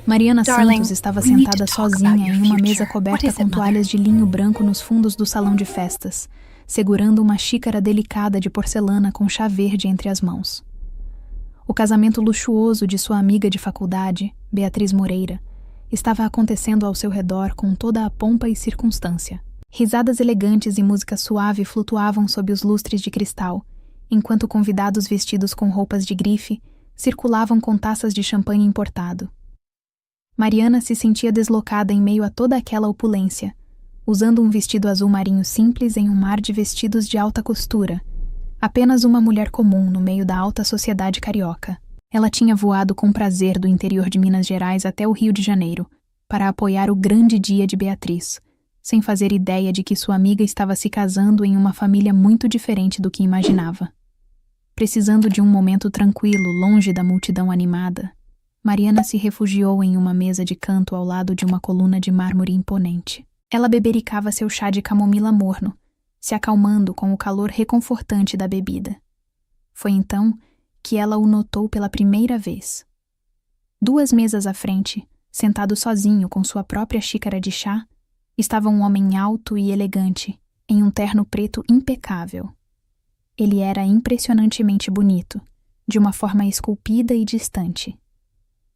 Mariana Darling, Santos estava we need to sentada talk sozinha about your em uma future. mesa What coberta is it, com mother? toalhas de linho branco nos fundos do salão de festas, segurando uma xícara delicada de porcelana com chá verde entre as mãos. O casamento luxuoso de sua amiga de faculdade, Beatriz Moreira, estava acontecendo ao seu redor com toda a pompa e circunstância. Risadas elegantes e música suave flutuavam sob os lustres de cristal, enquanto convidados vestidos com roupas de grife circulavam com taças de champanhe importado. Mariana se sentia deslocada em meio a toda aquela opulência, usando um vestido azul marinho simples em um mar de vestidos de alta costura, apenas uma mulher comum no meio da alta sociedade carioca. Ela tinha voado com prazer do interior de Minas Gerais até o Rio de Janeiro, para apoiar o grande dia de Beatriz, sem fazer ideia de que sua amiga estava se casando em uma família muito diferente do que imaginava. Precisando de um momento tranquilo, longe da multidão animada, Mariana se refugiou em uma mesa de canto ao lado de uma coluna de mármore imponente. Ela bebericava seu chá de camomila morno, se acalmando com o calor reconfortante da bebida. Foi então que ela o notou pela primeira vez. 2 mesas à frente, sentado sozinho com sua própria xícara de chá, estava um homem alto e elegante, em um terno preto impecável. Ele era impressionantemente bonito, de uma forma esculpida e distante.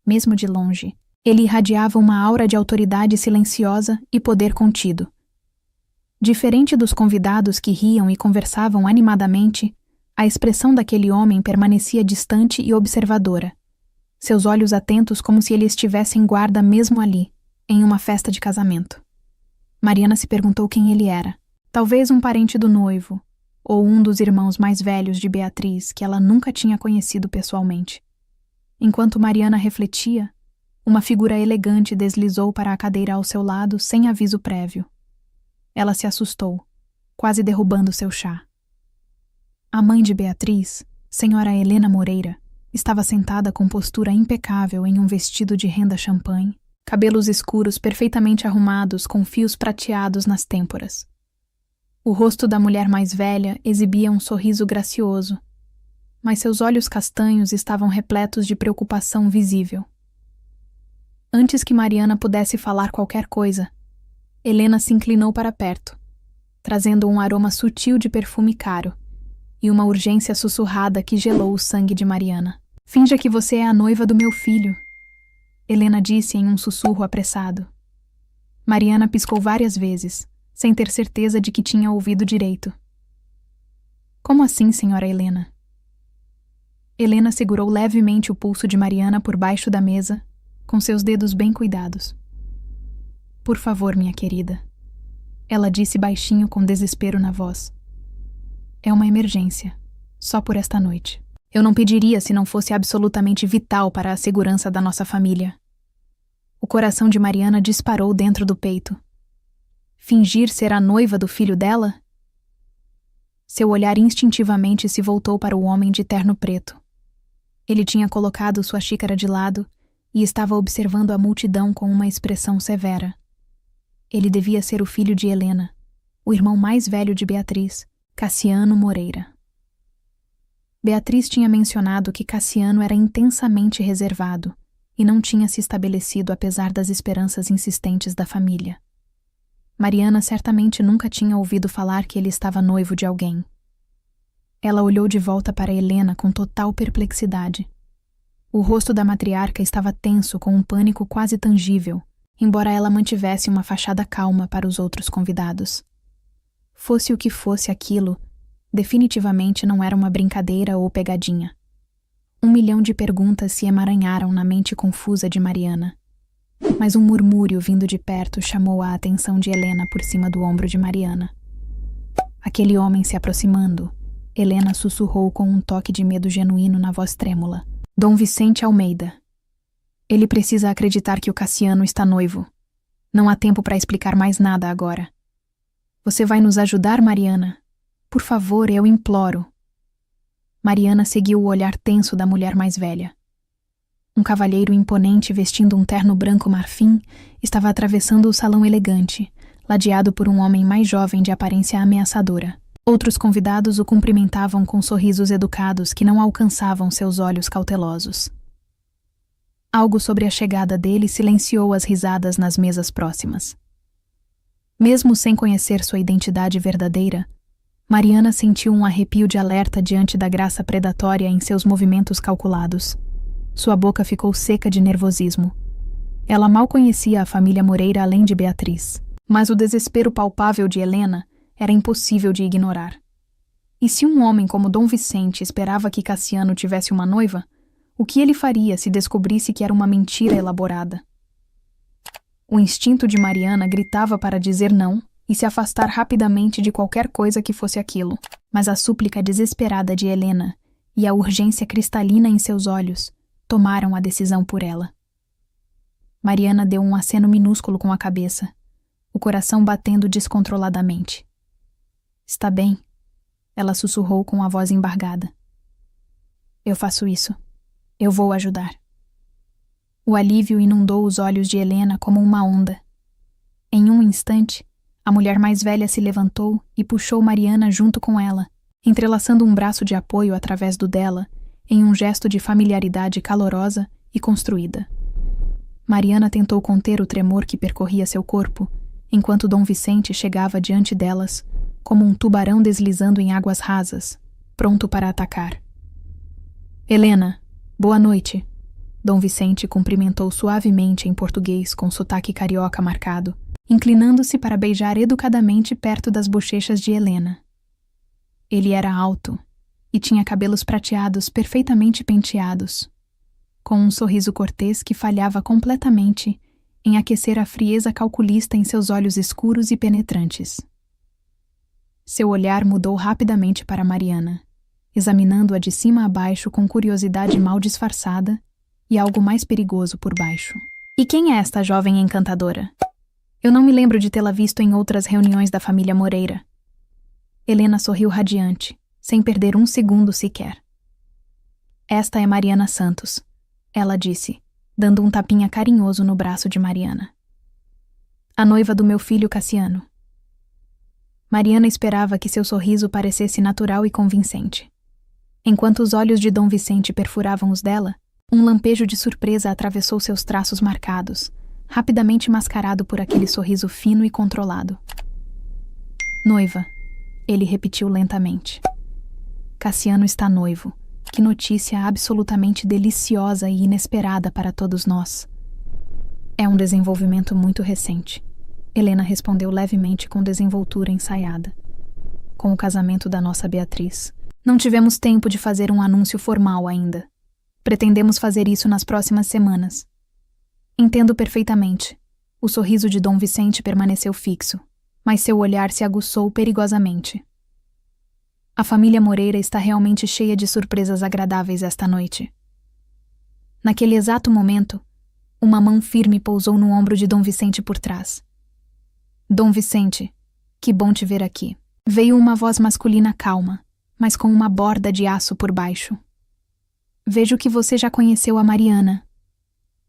Mesmo de longe, ele irradiava uma aura de autoridade silenciosa e poder contido. Diferente dos convidados que riam e conversavam animadamente, a expressão daquele homem permanecia distante e observadora, seus olhos atentos como se ele estivesse em guarda mesmo ali, em uma festa de casamento. Mariana se perguntou quem ele era. Talvez um parente do noivo, ou um dos irmãos mais velhos de Beatriz, que ela nunca tinha conhecido pessoalmente. Enquanto Mariana refletia, uma figura elegante deslizou para a cadeira ao seu lado sem aviso prévio. Ela se assustou, quase derrubando seu chá. A mãe de Beatriz, senhora Helena Moreira, estava sentada com postura impecável em um vestido de renda champanhe, cabelos escuros perfeitamente arrumados com fios prateados nas têmporas. O rosto da mulher mais velha exibia um sorriso gracioso, mas seus olhos castanhos estavam repletos de preocupação visível. Antes que Mariana pudesse falar qualquer coisa, Helena se inclinou para perto, trazendo um aroma sutil de perfume caro e uma urgência sussurrada que gelou o sangue de Mariana. "Finja que você é a noiva do meu filho", Helena disse em um sussurro apressado. Mariana piscou várias vezes, sem ter certeza de que tinha ouvido direito. "Como assim, senhora Helena?" Helena segurou levemente o pulso de Mariana por baixo da mesa, com seus dedos bem cuidados. "Por favor, minha querida", ela disse baixinho com desespero na voz. "É uma emergência, só por esta noite. Eu não pediria se não fosse absolutamente vital para a segurança da nossa família." O coração de Mariana disparou dentro do peito. Fingir ser a noiva do filho dela? Seu olhar instintivamente se voltou para o homem de terno preto. Ele tinha colocado sua xícara de lado e estava observando a multidão com uma expressão severa. Ele devia ser o filho de Helena, o irmão mais velho de Beatriz, Cassiano Moreira. Beatriz tinha mencionado que Cassiano era intensamente reservado e não tinha se estabelecido apesar das esperanças insistentes da família. Mariana certamente nunca tinha ouvido falar que ele estava noivo de alguém. Ela olhou de volta para Helena com total perplexidade. O rosto da matriarca estava tenso com um pânico quase tangível, embora ela mantivesse uma fachada calma para os outros convidados. Fosse o que fosse aquilo, definitivamente não era uma brincadeira ou pegadinha. 1 milhão de perguntas se emaranharam na mente confusa de Mariana. Mas um murmúrio vindo de perto chamou a atenção de Helena por cima do ombro de Mariana. "Aquele homem se aproximando", Helena sussurrou com um toque de medo genuíno na voz trêmula. "Dom Vicente Almeida. Ele precisa acreditar que o Cassiano está noivo. Não há tempo para explicar mais nada agora. Você vai nos ajudar, Mariana? Por favor, eu imploro." Mariana seguiu o olhar tenso da mulher mais velha. Um cavalheiro imponente vestindo um terno branco marfim estava atravessando o salão elegante, ladeado por um homem mais jovem de aparência ameaçadora. Outros convidados o cumprimentavam com sorrisos educados que não alcançavam seus olhos cautelosos. Algo sobre a chegada dele silenciou as risadas nas mesas próximas. Mesmo sem conhecer sua identidade verdadeira, Mariana sentiu um arrepio de alerta diante da graça predatória em seus movimentos calculados. Sua boca ficou seca de nervosismo. Ela mal conhecia a família Moreira além de Beatriz, mas o desespero palpável de Helena era impossível de ignorar. E se um homem como Dom Vicente esperava que Cassiano tivesse uma noiva, o que ele faria se descobrisse que era uma mentira elaborada? O instinto de Mariana gritava para dizer não e se afastar rapidamente de qualquer coisa que fosse aquilo, mas a súplica desesperada de Helena e a urgência cristalina em seus olhos tomaram a decisão por ela. Mariana deu um aceno minúsculo com a cabeça, o coração batendo descontroladamente. Está bem, ela sussurrou com a voz embargada. Eu faço isso. Eu vou ajudar. O alívio inundou os olhos de Helena como uma onda. Em um instante, a mulher mais velha se levantou e puxou Mariana junto com ela, entrelaçando um braço de apoio através do dela, em um gesto de familiaridade calorosa e construída. Mariana tentou conter o tremor que percorria seu corpo, enquanto Dom Vicente chegava diante delas, como um tubarão deslizando em águas rasas, pronto para atacar. Helena, boa noite. Dom Vicente cumprimentou suavemente em português com sotaque carioca marcado, inclinando-se para beijar educadamente perto das bochechas de Helena. Ele era alto e tinha cabelos prateados perfeitamente penteados, com um sorriso cortês que falhava completamente em aquecer a frieza calculista em seus olhos escuros e penetrantes. Seu olhar mudou rapidamente para Mariana, examinando-a de cima a baixo com curiosidade mal disfarçada e algo mais perigoso por baixo. E quem é esta jovem encantadora? Eu não me lembro de tê-la visto em outras reuniões da família Moreira. Helena sorriu radiante, sem perder um segundo sequer. Esta é Mariana Santos, ela disse, dando um tapinha carinhoso no braço de Mariana. A noiva do meu filho Cassiano. Mariana esperava que seu sorriso parecesse natural e convincente. Enquanto os olhos de Dom Vicente perfuravam os dela, um lampejo de surpresa atravessou seus traços marcados, rapidamente mascarado por aquele sorriso fino e controlado. Noiva, ele repetiu lentamente. Cassiano está noivo. Que notícia absolutamente deliciosa e inesperada para todos nós. É um desenvolvimento muito recente. Helena respondeu levemente com desenvoltura ensaiada. Com o casamento da nossa Beatriz, não tivemos tempo de fazer um anúncio formal ainda. Pretendemos fazer isso nas próximas semanas. Entendo perfeitamente. O sorriso de Dom Vicente permaneceu fixo, mas seu olhar se aguçou perigosamente. A família Moreira está realmente cheia de surpresas agradáveis esta noite. Naquele exato momento, uma mão firme pousou no ombro de Dom Vicente por trás. Dom Vicente, que bom te ver aqui. Veio uma voz masculina calma, mas com uma borda de aço por baixo. Vejo que você já conheceu a Mariana.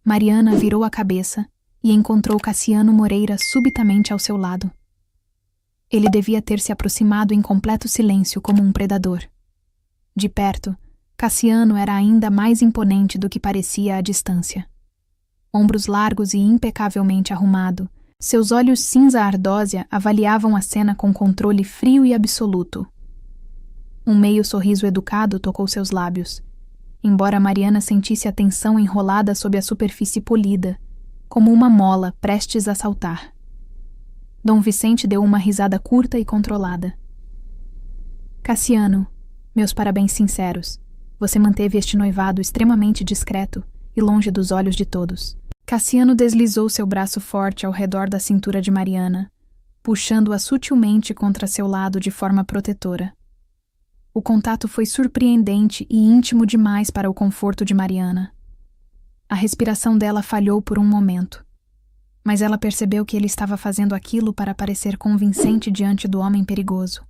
Mariana virou a cabeça e encontrou Cassiano Moreira subitamente ao seu lado. Ele devia ter se aproximado em completo silêncio como um predador. De perto, Cassiano era ainda mais imponente do que parecia à distância. Ombros largos e impecavelmente arrumado, seus olhos cinza ardósia avaliavam a cena com controle frio e absoluto. Um meio sorriso educado tocou seus lábios, embora Mariana sentisse a tensão enrolada sob a superfície polida, como uma mola prestes a saltar. Dom Vicente deu uma risada curta e controlada. Cassiano, meus parabéns sinceros. Você manteve este noivado extremamente discreto e longe dos olhos de todos. Cassiano deslizou seu braço forte ao redor da cintura de Mariana, puxando-a sutilmente contra seu lado de forma protetora. O contato foi surpreendente e íntimo demais para o conforto de Mariana. A respiração dela falhou por um momento, mas ela percebeu que ele estava fazendo aquilo para parecer convincente diante do homem perigoso.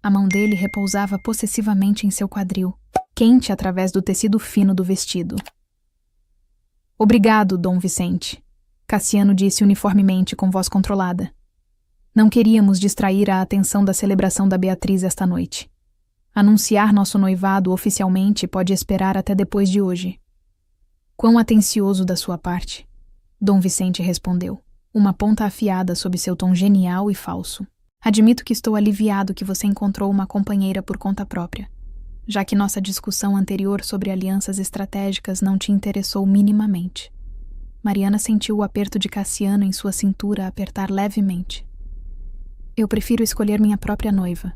A mão dele repousava possessivamente em seu quadril, quente através do tecido fino do vestido. Obrigado, Dom Vicente, Cassiano disse uniformemente com voz controlada. Não queríamos distrair a atenção da celebração da Beatriz esta noite. Anunciar nosso noivado oficialmente pode esperar até depois de hoje. Quão atencioso da sua parte, Dom Vicente respondeu, uma ponta afiada sob seu tom genial e falso. Admito que estou aliviado que você encontrou uma companheira por conta própria, já que nossa discussão anterior sobre alianças estratégicas não te interessou minimamente. Mariana sentiu o aperto de Cassiano em sua cintura apertar levemente. Eu prefiro escolher minha própria noiva,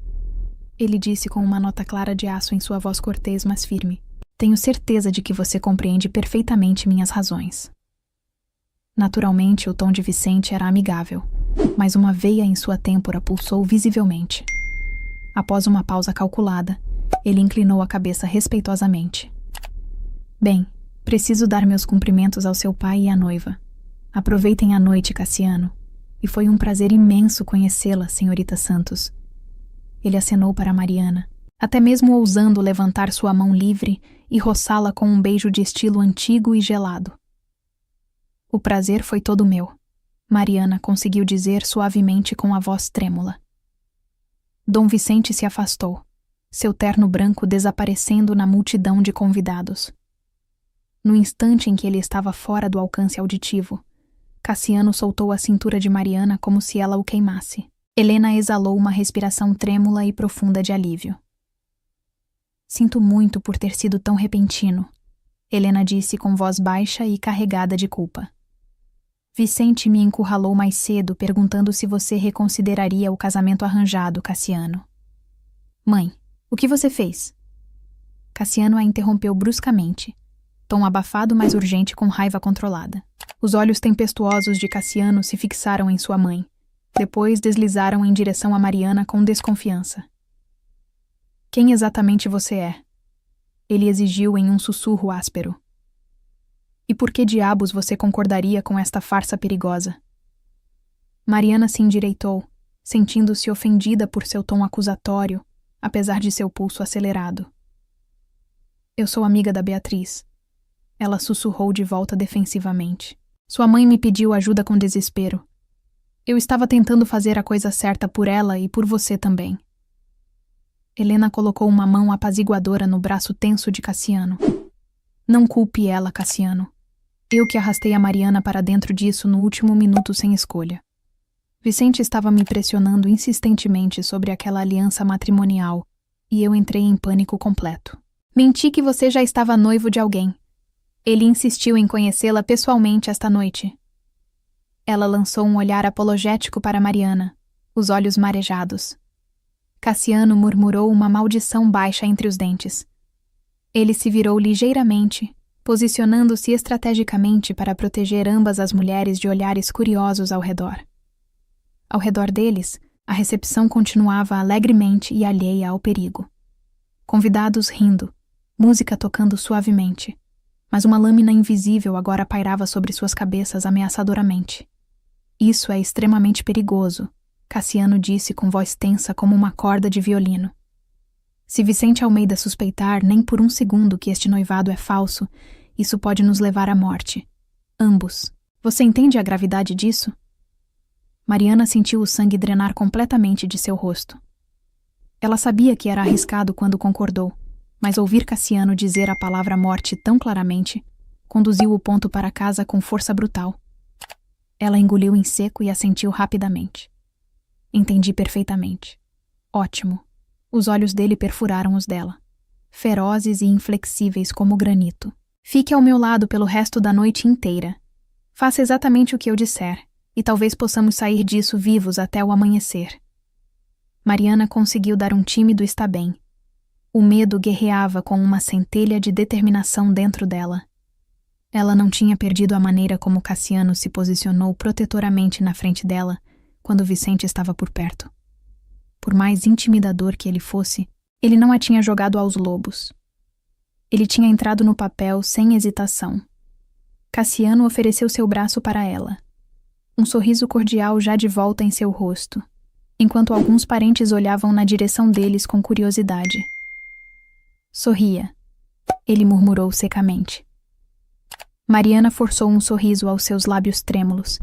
ele disse com uma nota clara de aço em sua voz cortês, mas firme. Tenho certeza de que você compreende perfeitamente minhas razões. Naturalmente, o tom de Vicente era amigável, mas uma veia em sua têmpora pulsou visivelmente. Após uma pausa calculada, ele inclinou a cabeça respeitosamente. Bem, preciso dar meus cumprimentos ao seu pai e à noiva. Aproveitem a noite, Cassiano, e foi um prazer imenso conhecê-la, senhorita Santos. Ele acenou para Mariana, até mesmo ousando levantar sua mão livre e roçá-la com um beijo de estilo antigo e gelado. O prazer foi todo meu, Mariana conseguiu dizer suavemente com a voz trêmula. Dom Vicente se afastou, seu terno branco desaparecendo na multidão de convidados. No instante em que ele estava fora do alcance auditivo, Cassiano soltou a cintura de Mariana como se ela o queimasse. Helena exalou uma respiração trêmula e profunda de alívio. Sinto muito por ter sido tão repentino, Helena disse com voz baixa e carregada de culpa. Vicente me encurralou mais cedo perguntando se você reconsideraria o casamento arranjado, Cassiano. Mãe, o que você fez? Cassiano a interrompeu bruscamente, tom abafado mas urgente com raiva controlada. Os olhos tempestuosos de Cassiano se fixaram em sua mãe. Depois deslizaram em direção a Mariana com desconfiança. Quem exatamente você é? Ele exigiu em um sussurro áspero. E por que diabos você concordaria com esta farsa perigosa? Mariana se endireitou, sentindo-se ofendida por seu tom acusatório, apesar de seu pulso acelerado. Eu sou amiga da Beatriz. Ela sussurrou de volta defensivamente. Sua mãe me pediu ajuda com desespero. Eu estava tentando fazer a coisa certa por ela e por você também. Helena colocou uma mão apaziguadora no braço tenso de Cassiano. Não culpe ela, Cassiano. Eu que arrastei a Mariana para dentro disso no último minuto sem escolha. Vicente estava me pressionando insistentemente sobre aquela aliança matrimonial e eu entrei em pânico completo. Menti que você já estava noivo de alguém. Ele insistiu em conhecê-la pessoalmente esta noite. Ela lançou um olhar apologético para Mariana, os olhos marejados. Cassiano murmurou uma maldição baixa entre os dentes. Ele se virou ligeiramente, posicionando-se estrategicamente para proteger ambas as mulheres de olhares curiosos ao redor. Ao redor deles, a recepção continuava alegremente e alheia ao perigo. Convidados rindo, música tocando suavemente, mas uma lâmina invisível agora pairava sobre suas cabeças ameaçadoramente. Isso é extremamente perigoso, Cassiano disse com voz tensa como uma corda de violino. Se Vicente Almeida suspeitar nem por um segundo que este noivado é falso, isso pode nos levar à morte. Ambos. Você entende a gravidade disso? Mariana sentiu o sangue drenar completamente de seu rosto. Ela sabia que era arriscado quando concordou, mas ouvir Cassiano dizer a palavra morte tão claramente conduziu o ponto para casa com força brutal. Ela engoliu em seco e assentiu rapidamente. Entendi perfeitamente. Ótimo. Os olhos dele perfuraram os dela, ferozes e inflexíveis como granito. Fique ao meu lado pelo resto da noite inteira. Faça exatamente o que eu disser, e talvez possamos sair disso vivos até o amanhecer. Mariana conseguiu dar um tímido está bem. O medo guerreava com uma centelha de determinação dentro dela. Ela não tinha perdido a maneira como Cassiano se posicionou protetoramente na frente dela quando Vicente estava por perto. Por mais intimidador que ele fosse, ele não a tinha jogado aos lobos. Ele tinha entrado no papel sem hesitação. Cassiano ofereceu seu braço para ela. Um sorriso cordial já de volta em seu rosto, enquanto alguns parentes olhavam na direção deles com curiosidade. Sorria, ele murmurou secamente. Mariana forçou um sorriso aos seus lábios trêmulos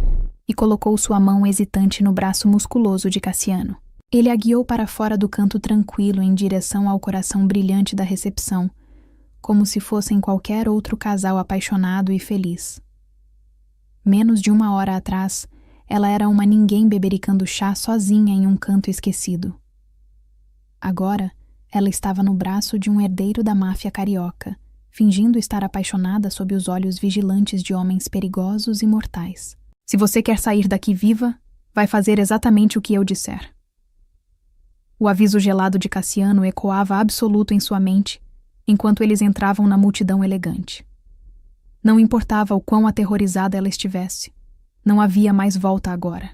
e colocou sua mão hesitante no braço musculoso de Cassiano. Ele a guiou para fora do canto tranquilo em direção ao coração brilhante da recepção, como se fossem qualquer outro casal apaixonado e feliz. Menos de 1 hora atrás, ela era uma ninguém bebericando chá sozinha em um canto esquecido. Agora, ela estava no braço de um herdeiro da máfia carioca, fingindo estar apaixonada sob os olhos vigilantes de homens perigosos e mortais. Se você quer sair daqui viva, vai fazer exatamente o que eu disser. O aviso gelado de Cassiano ecoava absoluto em sua mente, enquanto eles entravam na multidão elegante. Não importava o quão aterrorizada ela estivesse, não havia mais volta agora.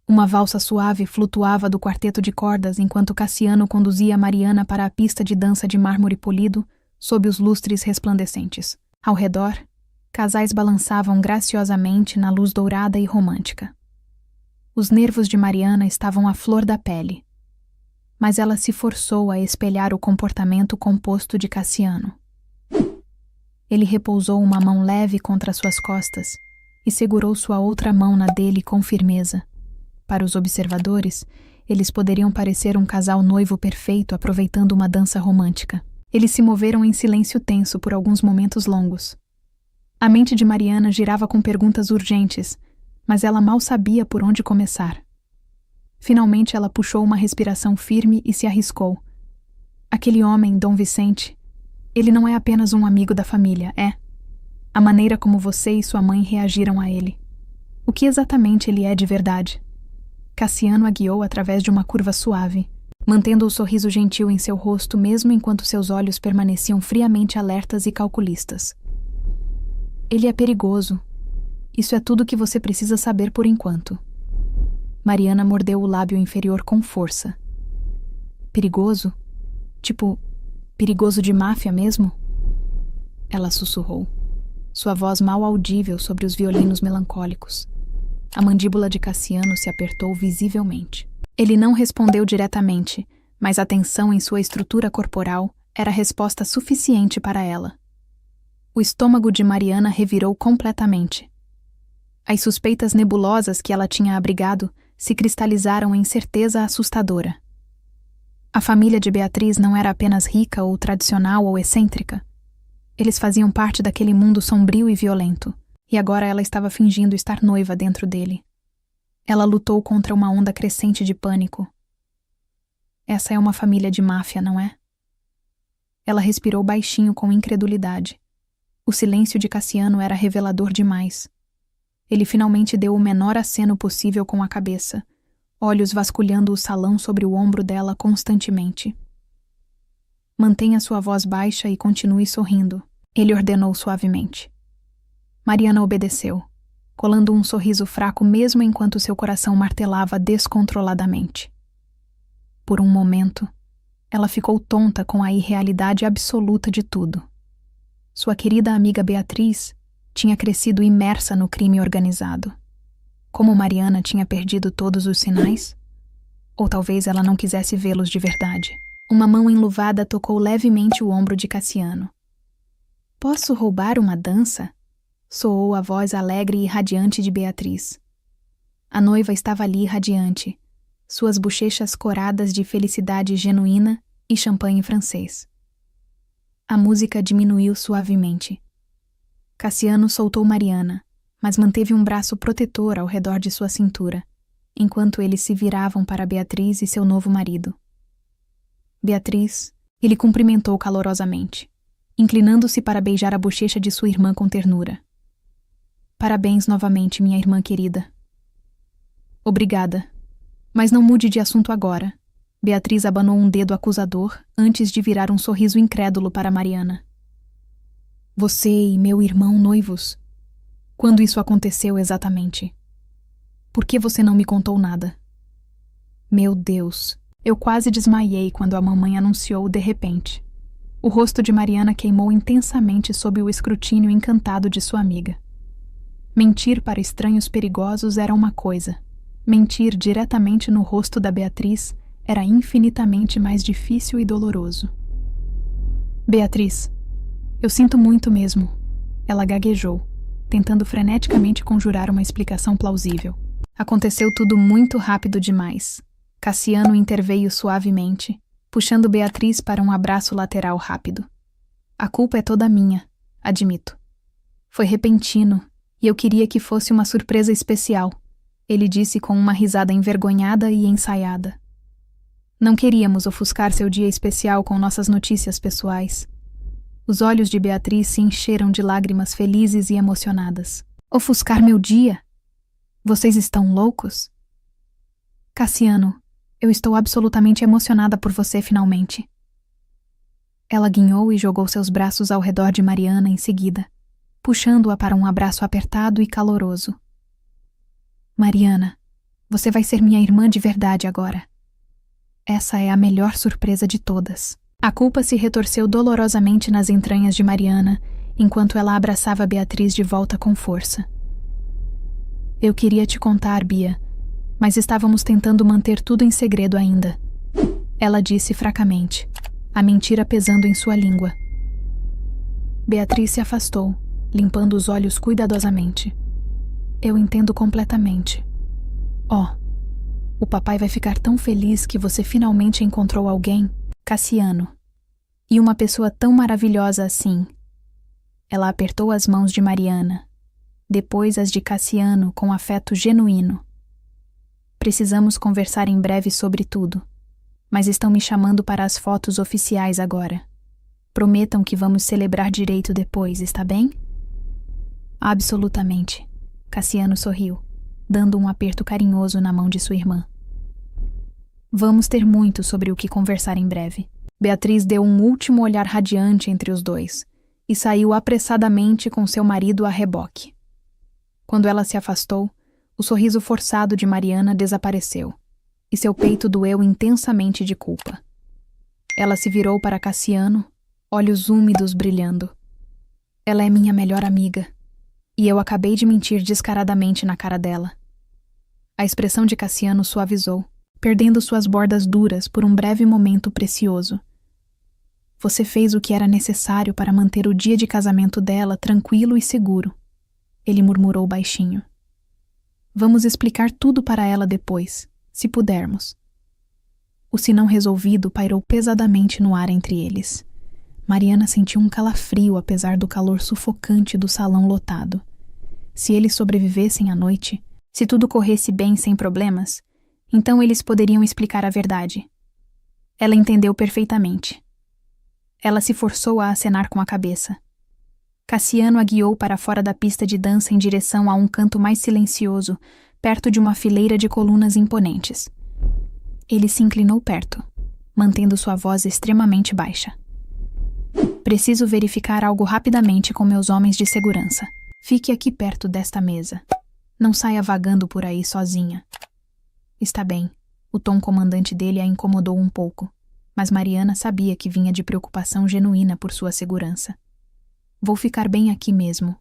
Uma valsa suave flutuava do quarteto de cordas enquanto Cassiano conduzia Mariana para a pista de dança de mármore polido sob os lustres resplandecentes. Ao redor, casais balançavam graciosamente na luz dourada e romântica. Os nervos de Mariana estavam à flor da pele, mas ela se forçou a espelhar o comportamento composto de Cassiano. Ele repousou uma mão leve contra suas costas e segurou sua outra mão na dele com firmeza. Para os observadores, eles poderiam parecer um casal noivo perfeito aproveitando uma dança romântica. Eles se moveram em silêncio tenso por alguns momentos longos. A mente de Mariana girava com perguntas urgentes, mas ela mal sabia por onde começar. Finalmente ela puxou uma respiração firme e se arriscou. Aquele homem, Dom Vicente, ele não é apenas um amigo da família, é a maneira como você e sua mãe reagiram a ele. O que exatamente ele é de verdade? Cassiano a guiou através de uma curva suave, mantendo o sorriso gentil em seu rosto mesmo enquanto seus olhos permaneciam friamente alertas e calculistas. Ele é perigoso. Isso é tudo que você precisa saber por enquanto. Mariana mordeu o lábio inferior com força. Perigoso? Tipo, perigoso de máfia mesmo? Ela sussurrou, sua voz mal audível sobre os violinos melancólicos. A mandíbula de Cassiano se apertou visivelmente. Ele não respondeu diretamente, mas a tensão em sua estrutura corporal era resposta suficiente para ela. O estômago de Mariana revirou completamente. As suspeitas nebulosas que ela tinha abrigado se cristalizaram em certeza assustadora. A família de Beatriz não era apenas rica ou tradicional ou excêntrica. Eles faziam parte daquele mundo sombrio e violento, e agora ela estava fingindo estar noiva dentro dele. Ela lutou contra uma onda crescente de pânico. Essa é uma família de máfia, não é? Ela respirou baixinho com incredulidade. O silêncio de Cassiano era revelador demais. Ele finalmente deu o menor aceno possível com a cabeça, olhos vasculhando o salão sobre o ombro dela constantemente. Mantenha sua voz baixa e continue sorrindo, ele ordenou suavemente. Mariana obedeceu, colando um sorriso fraco mesmo enquanto seu coração martelava descontroladamente. Por um momento, ela ficou tonta com a irrealidade absoluta de tudo. Sua querida amiga Beatriz tinha crescido imersa no crime organizado. Como Mariana tinha perdido todos os sinais? Ou talvez ela não quisesse vê-los de verdade. Uma mão enluvada tocou levemente o ombro de Cassiano. "Posso roubar uma dança?" soou a voz alegre e radiante de Beatriz. A noiva estava ali radiante, suas bochechas coradas de felicidade genuína e champanhe francês. A música diminuiu suavemente. Cassiano soltou Mariana, mas manteve um braço protetor ao redor de sua cintura, enquanto eles se viravam para Beatriz e seu novo marido. Beatriz, ele cumprimentou calorosamente, inclinando-se para beijar a bochecha de sua irmã com ternura. "Parabéns novamente, minha irmã querida." "Obrigada. Mas não mude de assunto agora." Beatriz abanou um dedo acusador antes de virar um sorriso incrédulo para Mariana. "Você e meu irmão noivos? Quando isso aconteceu exatamente? Por que você não me contou nada?" Meu Deus, eu quase desmaiei quando a mamãe anunciou de repente. O rosto de Mariana queimou intensamente sob o escrutínio encantado de sua amiga. Mentir para estranhos perigosos era uma coisa. Mentir diretamente no rosto da Beatriz era infinitamente mais difícil e doloroso. "Beatriz, eu sinto muito mesmo." Ela gaguejou, tentando freneticamente conjurar uma explicação plausível. Aconteceu tudo muito rápido demais. Cassiano interveio suavemente, puxando Beatriz para um abraço lateral rápido. A culpa é toda minha, admito. Foi repentino, e eu queria que fosse uma surpresa especial, ele disse com uma risada envergonhada e ensaiada. Não queríamos ofuscar seu dia especial com nossas notícias pessoais. Os olhos de Beatriz se encheram de lágrimas felizes e emocionadas. Ofuscar meu dia? Vocês estão loucos? Cassiano, eu estou absolutamente emocionada por você finalmente. Ela guinhou e jogou seus braços ao redor de Mariana em seguida, puxando-a para um abraço apertado e caloroso. Mariana, você vai ser minha irmã de verdade agora. Essa é a melhor surpresa de todas. A culpa se retorceu dolorosamente nas entranhas de Mariana, enquanto ela abraçava Beatriz de volta com força. Eu queria te contar, Bia, mas estávamos tentando manter tudo em segredo ainda. Ela disse fracamente, a mentira pesando em sua língua. Beatriz se afastou, limpando os olhos cuidadosamente. Eu entendo completamente. O papai vai ficar tão feliz que você finalmente encontrou alguém, Cassiano. E uma pessoa tão maravilhosa assim. Ela apertou as mãos de Mariana, depois as de Cassiano com afeto genuíno. Precisamos conversar em breve sobre tudo, mas estão me chamando para as fotos oficiais agora. Prometam que vamos celebrar direito depois, está bem? Absolutamente. Cassiano sorriu, dando um aperto carinhoso na mão de sua irmã. Vamos ter muito sobre o que conversar em breve. Beatriz deu um último olhar radiante entre os dois e saiu apressadamente com seu marido a reboque. Quando ela se afastou, o sorriso forçado de Mariana desapareceu e seu peito doeu intensamente de culpa. Ela se virou para Cassiano, olhos úmidos brilhando. Ela é minha melhor amiga, e eu acabei de mentir descaradamente na cara dela. A expressão de Cassiano suavizou, perdendo suas bordas duras por um breve momento precioso. Você fez o que era necessário para manter o dia de casamento dela tranquilo e seguro, ele murmurou baixinho. Vamos explicar tudo para ela depois, se pudermos. O sinão resolvido pairou pesadamente no ar entre eles. Mariana sentiu um calafrio apesar do calor sufocante do salão lotado. Se eles sobrevivessem à noite, se tudo corresse bem sem problemas, então eles poderiam explicar a verdade. Ela entendeu perfeitamente. Ela se forçou a acenar com a cabeça. Cassiano a guiou para fora da pista de dança em direção a um canto mais silencioso, perto de uma fileira de colunas imponentes. Ele se inclinou perto, mantendo sua voz extremamente baixa. Preciso verificar algo rapidamente com meus homens de segurança. Fique aqui perto desta mesa. Não saia vagando por aí sozinha. Está bem. O tom comandante dele a incomodou um pouco, mas Mariana sabia que vinha de preocupação genuína por sua segurança. Vou ficar bem aqui mesmo,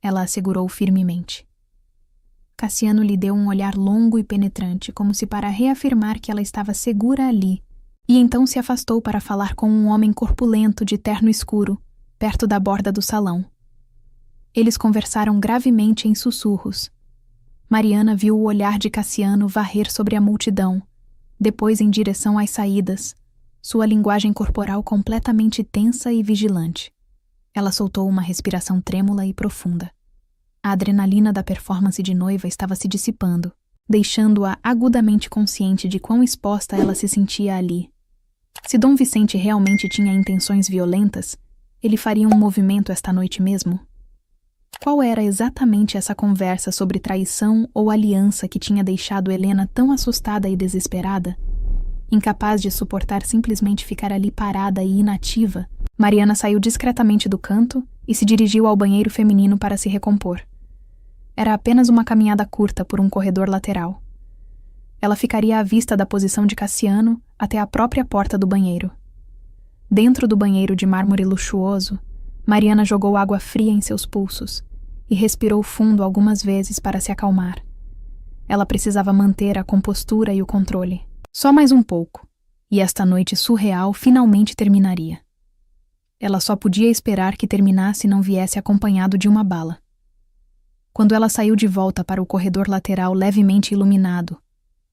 ela assegurou firmemente. Cassiano lhe deu um olhar longo e penetrante, como se para reafirmar que ela estava segura ali, e então se afastou para falar com um homem corpulento de terno escuro, perto da borda do salão. Eles conversaram gravemente em sussurros. Mariana viu o olhar de Cassiano varrer sobre a multidão, depois em direção às saídas, sua linguagem corporal completamente tensa e vigilante. Ela soltou uma respiração trêmula e profunda. A adrenalina da performance de noiva estava se dissipando, deixando-a agudamente consciente de quão exposta ela se sentia ali. Se Dom Vicente realmente tinha intenções violentas, ele faria um movimento esta noite mesmo? Qual era exatamente essa conversa sobre traição ou aliança que tinha deixado Helena tão assustada e desesperada? Incapaz de suportar simplesmente ficar ali parada e inativa, Mariana saiu discretamente do canto e se dirigiu ao banheiro feminino para se recompor. Era apenas uma caminhada curta por um corredor lateral. Ela ficaria à vista da posição de Cassiano até a própria porta do banheiro. Dentro do banheiro de mármore luxuoso, Mariana jogou água fria em seus pulsos e respirou fundo algumas vezes para se acalmar. Ela precisava manter a compostura e o controle. Só mais um pouco, e esta noite surreal finalmente terminaria. Ela só podia esperar que terminasse e não viesse acompanhado de uma bala. Quando ela saiu de volta para o corredor lateral levemente iluminado,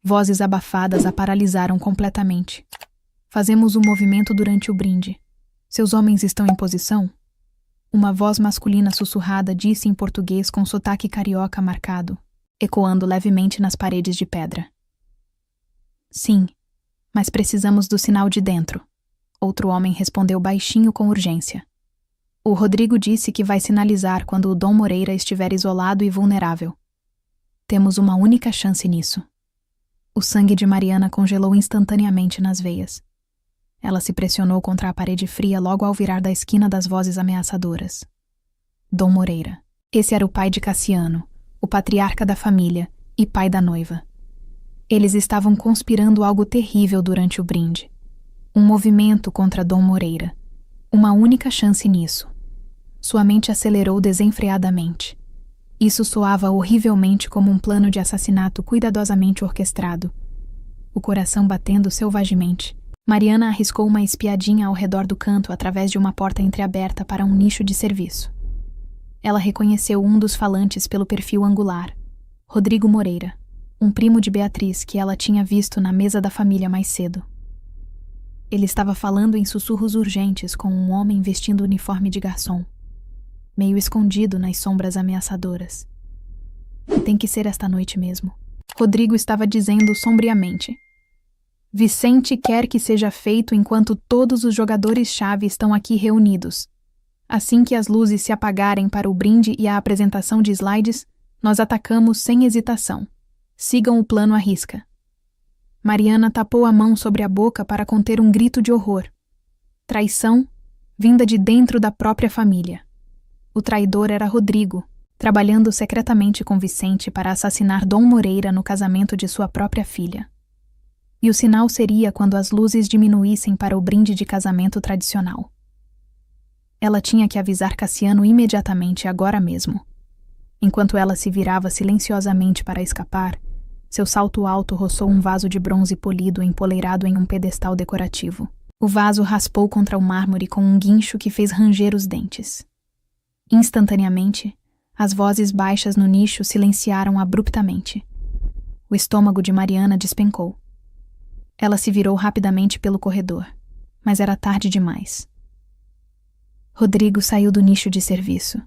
vozes abafadas a paralisaram completamente. Fazemos o movimento durante o brinde. Seus homens estão em posição? Uma voz masculina sussurrada disse em português com sotaque carioca marcado, ecoando levemente nas paredes de pedra. Sim, mas precisamos do sinal de dentro. Outro homem respondeu baixinho com urgência. O Rodrigo disse que vai sinalizar quando o Dom Moreira estiver isolado e vulnerável. Temos uma única chance nisso. O sangue de Mariana congelou instantaneamente nas veias. Ela se pressionou contra a parede fria logo ao virar da esquina das vozes ameaçadoras. Dom Moreira. Esse era o pai de Cassiano, o patriarca da família e pai da noiva. Eles estavam conspirando algo terrível durante o brinde. Um movimento contra Dom Moreira. Uma única chance nisso. Sua mente acelerou desenfreadamente. Isso soava horrivelmente como um plano de assassinato cuidadosamente orquestrado. O coração batendo selvagemente. Mariana arriscou uma espiadinha ao redor do canto através de uma porta entreaberta para um nicho de serviço. Ela reconheceu um dos falantes pelo perfil angular, Rodrigo Moreira, um primo de Beatriz que ela tinha visto na mesa da família mais cedo. Ele estava falando em sussurros urgentes com um homem vestindo o uniforme de garçom, meio escondido nas sombras ameaçadoras. Tem que ser esta noite mesmo. Rodrigo estava dizendo sombriamente. Vicente quer que seja feito enquanto todos os jogadores-chave estão aqui reunidos. Assim que as luzes se apagarem para o brinde e a apresentação de slides, nós atacamos sem hesitação. Sigam o plano à risca. Mariana tapou a mão sobre a boca para conter um grito de horror. Traição, vinda de dentro da própria família. O traidor era Rodrigo, trabalhando secretamente com Vicente para assassinar Dom Moreira no casamento de sua própria filha. E o sinal seria quando as luzes diminuíssem para o brinde de casamento tradicional. Ela tinha que avisar Cassiano imediatamente, agora mesmo. Enquanto ela se virava silenciosamente para escapar, seu salto alto roçou um vaso de bronze polido empoleirado em um pedestal decorativo. O vaso raspou contra o mármore com um guincho que fez ranger os dentes. Instantaneamente, as vozes baixas no nicho silenciaram abruptamente. O estômago de Mariana despencou. Ela se virou rapidamente pelo corredor, mas era tarde demais. Rodrigo saiu do nicho de serviço,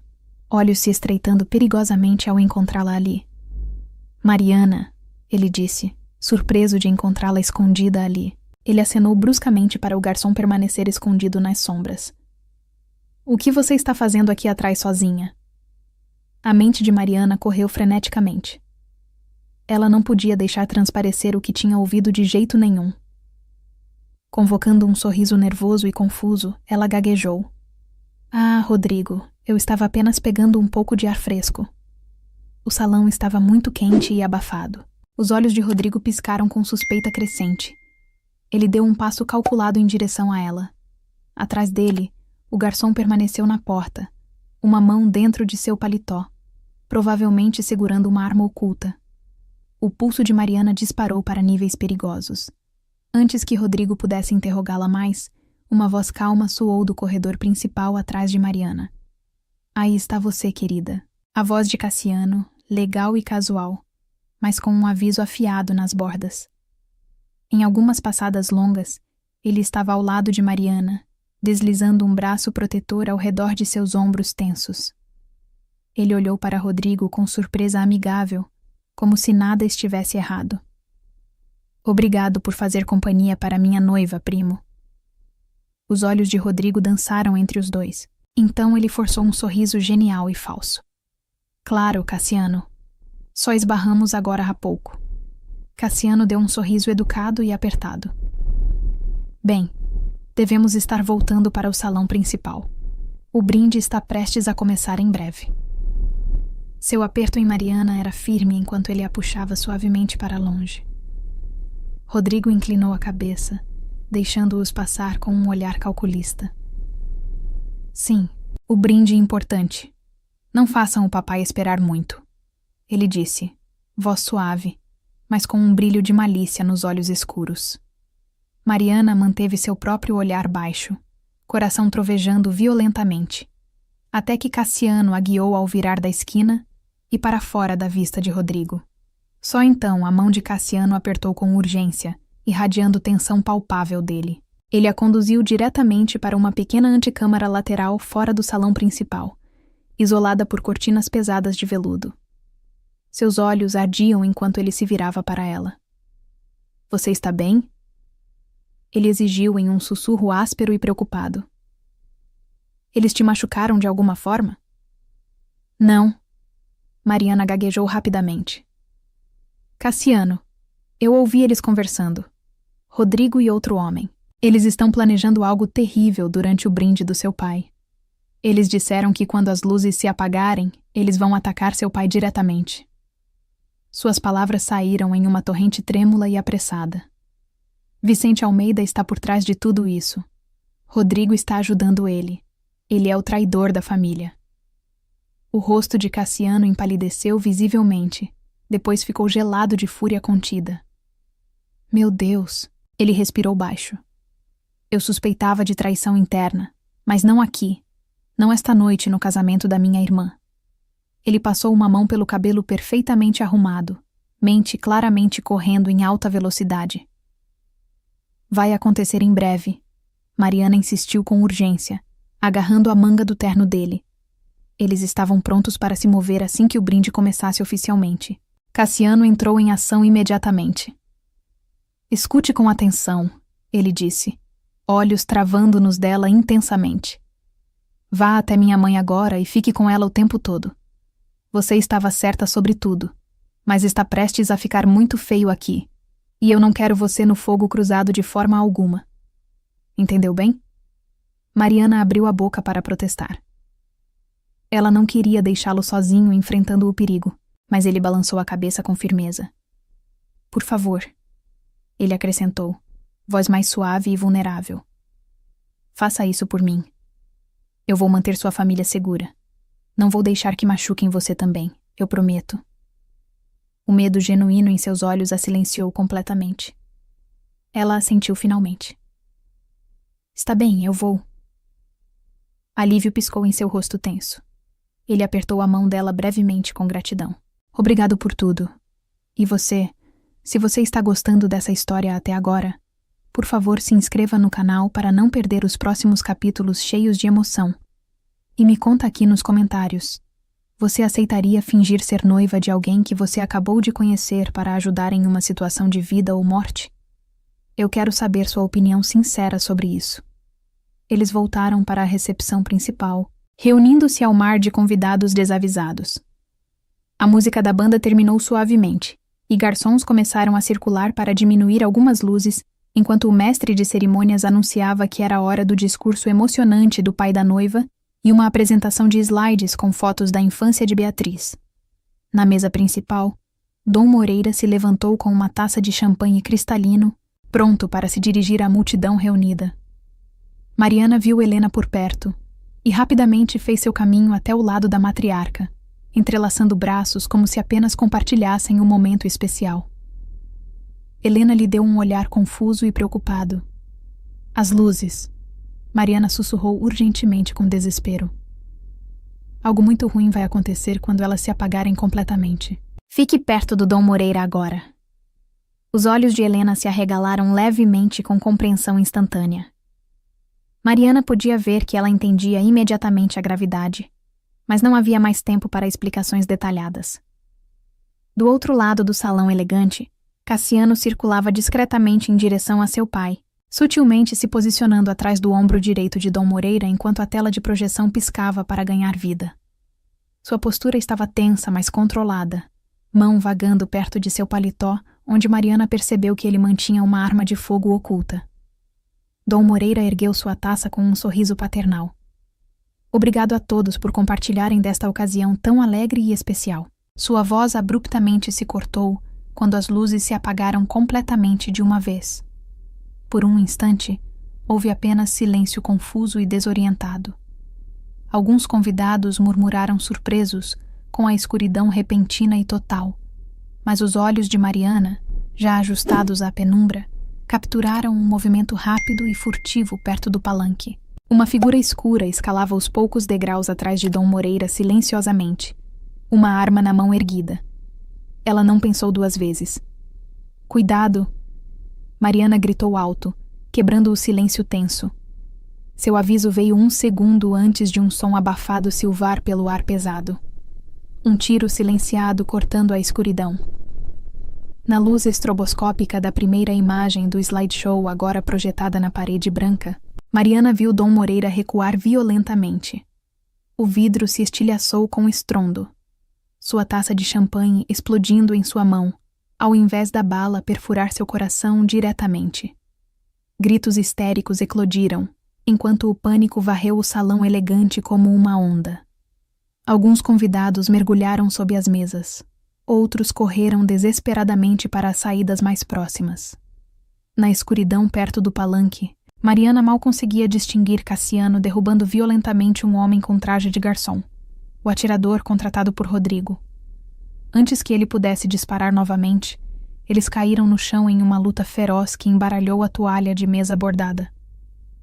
olhos se estreitando perigosamente ao encontrá-la ali. Mariana, ele disse, surpreso de encontrá-la escondida ali. Ele acenou bruscamente para o garçom permanecer escondido nas sombras. O que você está fazendo aqui atrás sozinha? A mente de Mariana correu freneticamente. Ela não podia deixar transparecer o que tinha ouvido de jeito nenhum. Convocando um sorriso nervoso e confuso, ela gaguejou. Ah, Rodrigo, eu estava apenas pegando um pouco de ar fresco. O salão estava muito quente e abafado. Os olhos de Rodrigo piscaram com suspeita crescente. Ele deu um passo calculado em direção a ela. Atrás dele, o garçom permaneceu na porta, uma mão dentro de seu paletó, provavelmente segurando uma arma oculta. O pulso de Mariana disparou para níveis perigosos. Antes que Rodrigo pudesse interrogá-la mais, uma voz calma soou do corredor principal atrás de Mariana. Aí está você, querida. A voz de Cassiano, legal e casual, mas com um aviso afiado nas bordas. Em algumas passadas longas, ele estava ao lado de Mariana, deslizando um braço protetor ao redor de seus ombros tensos. Ele olhou para Rodrigo com surpresa amigável, como se nada estivesse errado. Obrigado por fazer companhia para minha noiva, primo. Os olhos de Rodrigo dançaram entre os dois. Então ele forçou um sorriso genial e falso. Claro, Cassiano. Só esbarramos agora há pouco. Cassiano deu um sorriso educado e apertado. Bem, devemos estar voltando para o salão principal. O brinde está prestes a começar em breve. Seu aperto em Mariana era firme enquanto ele a puxava suavemente para longe. Rodrigo inclinou a cabeça, deixando-os passar com um olhar calculista. Sim, o brinde importante. Não façam o papai esperar muito. Ele disse, voz suave, mas com um brilho de malícia nos olhos escuros. Mariana manteve seu próprio olhar baixo, coração trovejando violentamente, até que Cassiano a guiou ao virar da esquina e para fora da vista de Rodrigo. Só então a mão de Cassiano apertou com urgência, irradiando tensão palpável dele. Ele a conduziu diretamente para uma pequena antecâmara lateral fora do salão principal, isolada por cortinas pesadas de veludo. Seus olhos ardiam enquanto ele se virava para ela. Você está bem? Ele exigiu em um sussurro áspero e preocupado. Eles te machucaram de alguma forma? Não. Mariana gaguejou rapidamente. Cassiano, eu ouvi eles conversando. Rodrigo e outro homem. Eles estão planejando algo terrível durante o brinde do seu pai. Eles disseram que quando as luzes se apagarem, eles vão atacar seu pai diretamente. Suas palavras saíram em uma torrente trêmula e apressada. Vicente Almeida está por trás de tudo isso. Rodrigo está ajudando ele. Ele é o traidor da família. O rosto de Cassiano empalideceu visivelmente, depois ficou gelado de fúria contida. Meu Deus, ele respirou baixo. Eu suspeitava de traição interna, mas não aqui, não esta noite no casamento da minha irmã. Ele passou uma mão pelo cabelo perfeitamente arrumado, mente claramente correndo em alta velocidade. Vai acontecer em breve. Mariana insistiu com urgência, agarrando a manga do terno dele. Eles estavam prontos para se mover assim que o brinde começasse oficialmente. Cassiano entrou em ação imediatamente. Escute com atenção, ele disse, olhos travando-nos dela intensamente. Vá até minha mãe agora e fique com ela o tempo todo. Você estava certa sobre tudo, mas está prestes a ficar muito feio aqui, e eu não quero você no fogo cruzado de forma alguma. Entendeu bem? Mariana abriu a boca para protestar. Ela não queria deixá-lo sozinho enfrentando o perigo, mas ele balançou a cabeça com firmeza. Por favor, ele acrescentou, voz mais suave e vulnerável. Faça isso por mim. Eu vou manter sua família segura. Não vou deixar que machuquem você também, eu prometo. O medo genuíno em seus olhos a silenciou completamente. Ela assentiu finalmente. Está bem, eu vou. Alívio piscou em seu rosto tenso. Ele apertou a mão dela brevemente com gratidão. Obrigado por tudo. E você, se você está gostando dessa história até agora, por favor se inscreva no canal para não perder os próximos capítulos cheios de emoção. E me conta aqui nos comentários. Você aceitaria fingir ser noiva de alguém que você acabou de conhecer para ajudar em uma situação de vida ou morte? Eu quero saber sua opinião sincera sobre isso. Eles voltaram para a recepção principal, reunindo-se ao mar de convidados desavisados. A música da banda terminou suavemente, e garçons começaram a circular para diminuir algumas luzes, enquanto o mestre de cerimônias anunciava que era a hora do discurso emocionante do pai da noiva e uma apresentação de slides com fotos da infância de Beatriz. Na mesa principal, Dom Moreira se levantou com uma taça de champanhe cristalino, pronto para se dirigir à multidão reunida. Mariana viu Helena por perto e rapidamente fez seu caminho até o lado da matriarca, entrelaçando braços como se apenas compartilhassem um momento especial. Helena lhe deu um olhar confuso e preocupado. As luzes. Mariana sussurrou urgentemente com desespero. Algo muito ruim vai acontecer quando elas se apagarem completamente. Fique perto do Dom Moreira agora. Os olhos de Helena se arregalaram levemente com compreensão instantânea. Mariana podia ver que ela entendia imediatamente a gravidade, mas não havia mais tempo para explicações detalhadas. Do outro lado do salão elegante, Cassiano circulava discretamente em direção a seu pai, sutilmente se posicionando atrás do ombro direito de Dom Moreira enquanto a tela de projeção piscava para ganhar vida. Sua postura estava tensa, mas controlada, mão vagando perto de seu paletó, onde Mariana percebeu que ele mantinha uma arma de fogo oculta. Dom Moreira ergueu sua taça com um sorriso paternal. Obrigado a todos por compartilharem desta ocasião tão alegre e especial. Sua voz abruptamente se cortou quando as luzes se apagaram completamente de uma vez. Por um instante, houve apenas silêncio confuso e desorientado. Alguns convidados murmuraram surpresos com a escuridão repentina e total, mas os olhos de Mariana, já ajustados à penumbra, capturaram um movimento rápido e furtivo perto do palanque. Uma figura escura escalava os poucos degraus atrás de Dom Moreira silenciosamente, uma arma na mão erguida. Ela não pensou duas vezes. Cuidado! Mariana gritou alto, quebrando o silêncio tenso. Seu aviso veio 1 segundo antes de um som abafado silvar pelo ar pesado. Um tiro silenciado cortando a escuridão. Na luz estroboscópica da primeira imagem do slideshow agora projetada na parede branca, Mariana viu Dom Moreira recuar violentamente. O vidro se estilhaçou com estrondo. Sua taça de champanhe explodindo em sua mão, ao invés da bala perfurar seu coração diretamente. Gritos histéricos eclodiram, enquanto o pânico varreu o salão elegante como uma onda. Alguns convidados mergulharam sob as mesas. Outros correram desesperadamente para as saídas mais próximas. Na escuridão perto do palanque, Mariana mal conseguia distinguir Cassiano derrubando violentamente um homem com traje de garçom, o atirador contratado por Rodrigo. Antes que ele pudesse disparar novamente, eles caíram no chão em uma luta feroz que embaralhou a toalha de mesa bordada.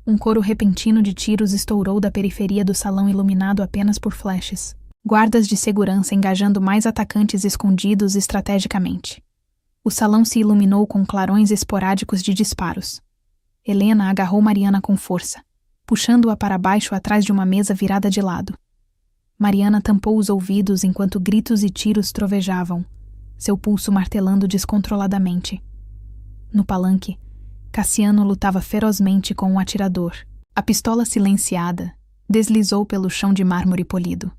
Um coro repentino de tiros estourou da periferia do salão iluminado apenas por flashes. Guardas de segurança engajando mais atacantes escondidos estrategicamente. O salão se iluminou com clarões esporádicos de disparos. Helena agarrou Mariana com força, puxando-a para baixo atrás de uma mesa virada de lado. Mariana tampou os ouvidos enquanto gritos e tiros trovejavam, seu pulso martelando descontroladamente. No palanque, Cassiano lutava ferozmente com um atirador. A pistola silenciada deslizou pelo chão de mármore polido.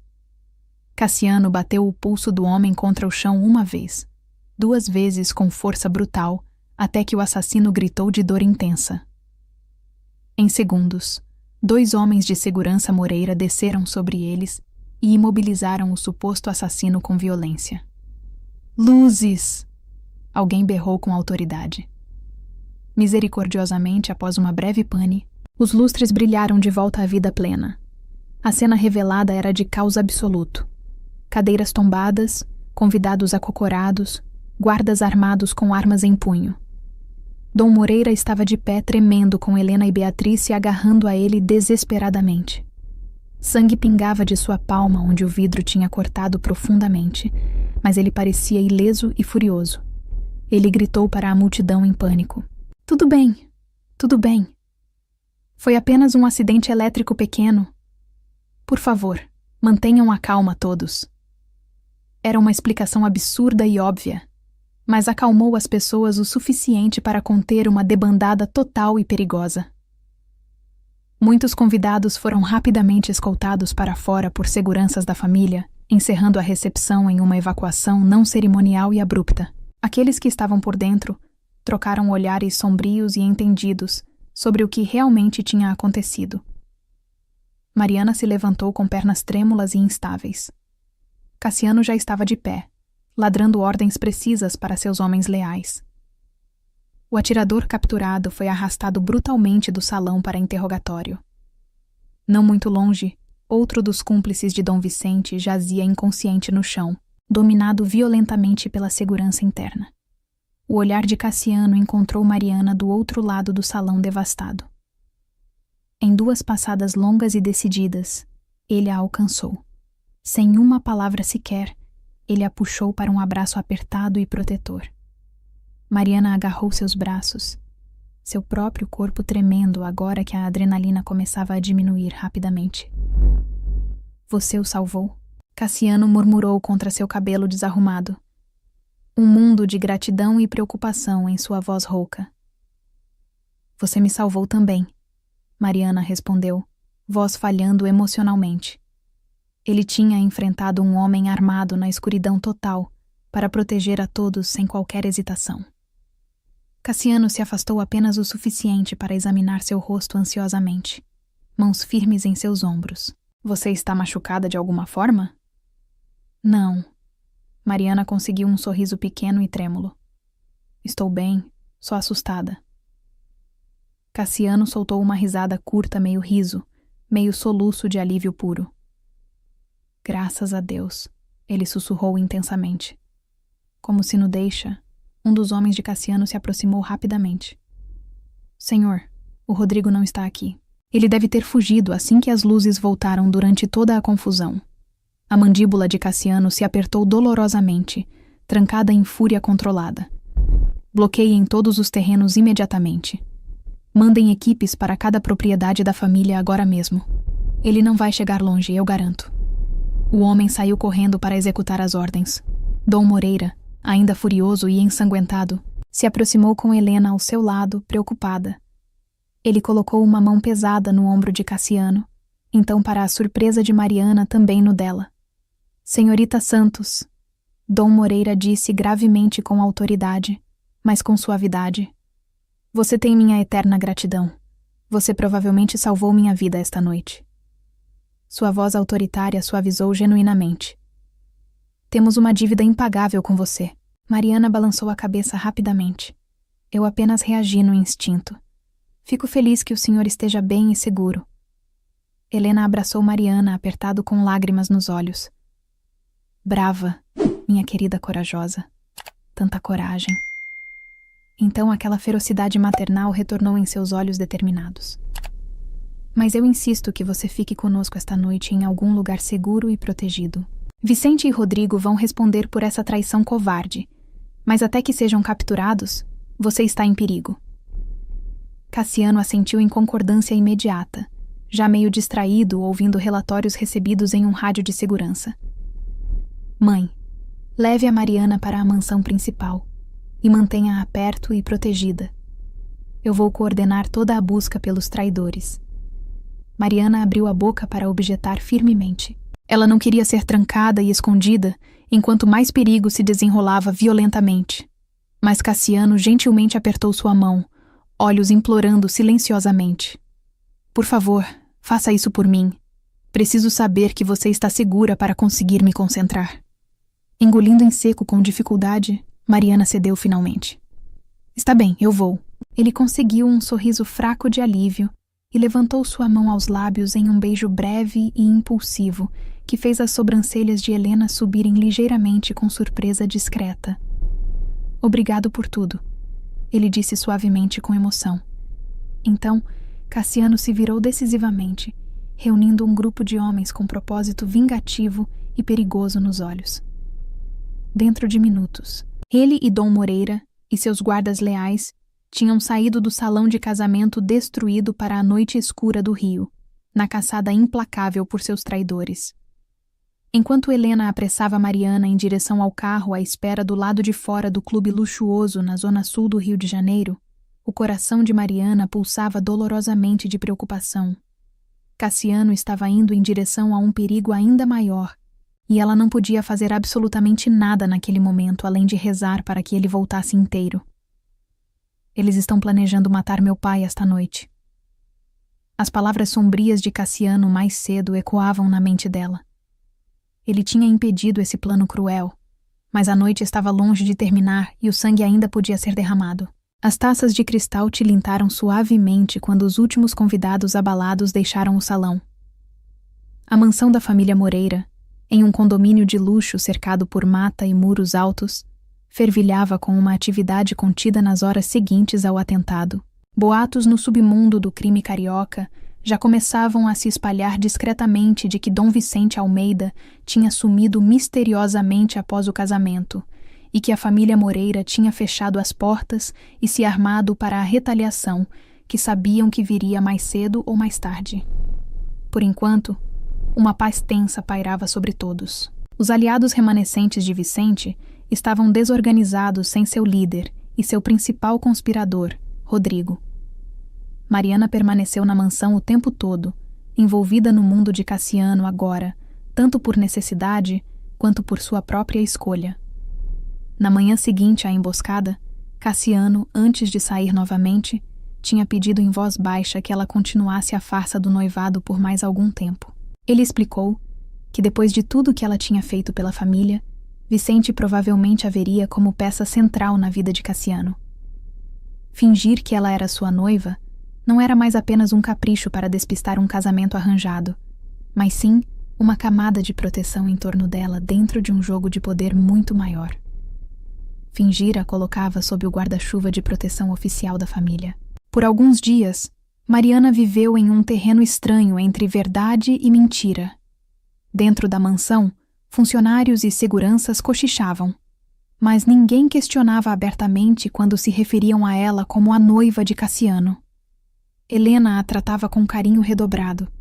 Cassiano bateu o pulso do homem contra o chão 1 vez, 2 vezes com força brutal, até que o assassino gritou de dor intensa. Em segundos, 2 homens de segurança Moreira desceram sobre eles e imobilizaram o suposto assassino com violência. Luzes! Alguém berrou com autoridade. Misericordiosamente, após uma breve pane, os lustres brilharam de volta à vida plena. A cena revelada era de caos absoluto. Cadeiras tombadas, convidados acocorados, guardas armados com armas em punho. Dom Moreira estava de pé tremendo com Helena e Beatriz se agarrando a ele desesperadamente. Sangue pingava de sua palma onde o vidro tinha cortado profundamente, mas ele parecia ileso e furioso. Ele gritou para a multidão em pânico. Tudo bem, tudo bem. Foi apenas um acidente elétrico pequeno. Por favor, mantenham a calma todos. Era uma explicação absurda e óbvia, mas acalmou as pessoas o suficiente para conter uma debandada total e perigosa. Muitos convidados foram rapidamente escoltados para fora por seguranças da família, encerrando a recepção em uma evacuação não cerimonial e abrupta. Aqueles que estavam por dentro trocaram olhares sombrios e entendidos sobre o que realmente tinha acontecido. Mariana se levantou com pernas trêmulas e instáveis. Cassiano já estava de pé, ladrando ordens precisas para seus homens leais. O atirador capturado foi arrastado brutalmente do salão para interrogatório. Não muito longe, outro dos cúmplices de Dom Vicente jazia inconsciente no chão, dominado violentamente pela segurança interna. O olhar de Cassiano encontrou Mariana do outro lado do salão devastado. Em 2 passadas longas e decididas, ele a alcançou. Sem uma palavra sequer, ele a puxou para um abraço apertado e protetor. Mariana agarrou seus braços, seu próprio corpo tremendo agora que a adrenalina começava a diminuir rapidamente. Você o salvou? Cassiano murmurou contra seu cabelo desarrumado. Um mundo de gratidão e preocupação em sua voz rouca. Você me salvou também, Mariana respondeu, voz falhando emocionalmente. Ele tinha enfrentado um homem armado na escuridão total para proteger a todos sem qualquer hesitação. Cassiano se afastou apenas o suficiente para examinar seu rosto ansiosamente, mãos firmes em seus ombros. Você está machucada de alguma forma? Não. Mariana conseguiu um sorriso pequeno e trêmulo. Estou bem, só assustada. Cassiano soltou uma risada curta, meio riso, meio soluço de alívio puro. Graças a Deus, ele sussurrou intensamente. Como se no deixa, um dos homens de Cassiano se aproximou rapidamente. Senhor, o Rodrigo não está aqui. Ele deve ter fugido assim que as luzes voltaram durante toda a confusão. A mandíbula de Cassiano se apertou dolorosamente, trancada em fúria controlada. Bloqueiem todos os terrenos imediatamente. Mandem equipes para cada propriedade da família agora mesmo. Ele não vai chegar longe, eu garanto. O homem saiu correndo para executar as ordens. Dom Moreira, ainda furioso e ensanguentado, se aproximou com Helena ao seu lado, preocupada. Ele colocou uma mão pesada no ombro de Cassiano, então, para a surpresa de Mariana, também no dela. Senhorita Santos, Dom Moreira disse gravemente com autoridade, mas com suavidade. Você tem minha eterna gratidão. Você provavelmente salvou minha vida esta noite. Sua voz autoritária suavizou genuinamente. Temos uma dívida impagável com você. Mariana balançou a cabeça rapidamente. Eu apenas reagi no instinto. Fico feliz que o senhor esteja bem e seguro. Helena abraçou Mariana, apertado com lágrimas nos olhos. Brava, minha querida corajosa. Tanta coragem. Então aquela ferocidade maternal retornou em seus olhos determinados. Mas eu insisto que você fique conosco esta noite em algum lugar seguro e protegido. Vicente e Rodrigo vão responder por essa traição covarde, mas até que sejam capturados, você está em perigo. Cassiano assentiu em concordância imediata, já meio distraído ouvindo relatórios recebidos em um rádio de segurança. Mãe, leve a Mariana para a mansão principal e mantenha-a perto e protegida. Eu vou coordenar toda a busca pelos traidores. Mariana abriu a boca para objetar firmemente. Ela não queria ser trancada e escondida enquanto mais perigo se desenrolava violentamente. Mas Cassiano gentilmente apertou sua mão, olhos implorando silenciosamente. Por favor, faça isso por mim. Preciso saber que você está segura para conseguir me concentrar. Engolindo em seco com dificuldade, Mariana cedeu finalmente. Está bem, eu vou. Ele conseguiu um sorriso fraco de alívio e levantou sua mão aos lábios em um beijo breve e impulsivo que fez as sobrancelhas de Helena subirem ligeiramente com surpresa discreta. Obrigado por tudo, ele disse suavemente com emoção. Então, Cassiano se virou decisivamente, reunindo um grupo de homens com propósito vingativo e perigoso nos olhos. Dentro de minutos, ele e Dom Moreira e seus guardas leais tinham saído do salão de casamento destruído para a noite escura do Rio, na caçada implacável por seus traidores. Enquanto Helena apressava Mariana em direção ao carro à espera do lado de fora do clube luxuoso na zona sul do Rio de Janeiro, o coração de Mariana pulsava dolorosamente de preocupação. Cassiano estava indo em direção a um perigo ainda maior, e ela não podia fazer absolutamente nada naquele momento além de rezar para que ele voltasse inteiro. Eles estão planejando matar meu pai esta noite. As palavras sombrias de Cassiano mais cedo ecoavam na mente dela. Ele tinha impedido esse plano cruel, mas a noite estava longe de terminar e o sangue ainda podia ser derramado. As taças de cristal tilintaram suavemente quando os últimos convidados abalados deixaram o salão. A mansão da família Moreira, em um condomínio de luxo cercado por mata e muros altos, fervilhava com uma atividade contida nas horas seguintes ao atentado. Boatos no submundo do crime carioca já começavam a se espalhar discretamente de que Dom Vicente Almeida tinha sumido misteriosamente após o casamento e que a família Moreira tinha fechado as portas e se armado para a retaliação que sabiam que viria mais cedo ou mais tarde. Por enquanto, uma paz tensa pairava sobre todos. Os aliados remanescentes de Vicente estavam desorganizados sem seu líder e seu principal conspirador, Rodrigo. Mariana permaneceu na mansão o tempo todo, envolvida no mundo de Cassiano agora, tanto por necessidade quanto por sua própria escolha. Na manhã seguinte à emboscada, Cassiano, antes de sair novamente, tinha pedido em voz baixa que ela continuasse a farsa do noivado por mais algum tempo. Ele explicou que depois de tudo que ela tinha feito pela família, Vicente provavelmente a veria como peça central na vida de Cassiano. Fingir que ela era sua noiva não era mais apenas um capricho para despistar um casamento arranjado, mas sim uma camada de proteção em torno dela dentro de um jogo de poder muito maior. Fingir a colocava sob o guarda-chuva de proteção oficial da família. Por alguns dias, Mariana viveu em um terreno estranho entre verdade e mentira. Dentro da mansão, funcionários e seguranças cochichavam, mas ninguém questionava abertamente quando se referiam a ela como a noiva de Cassiano. Helena a tratava com carinho redobrado,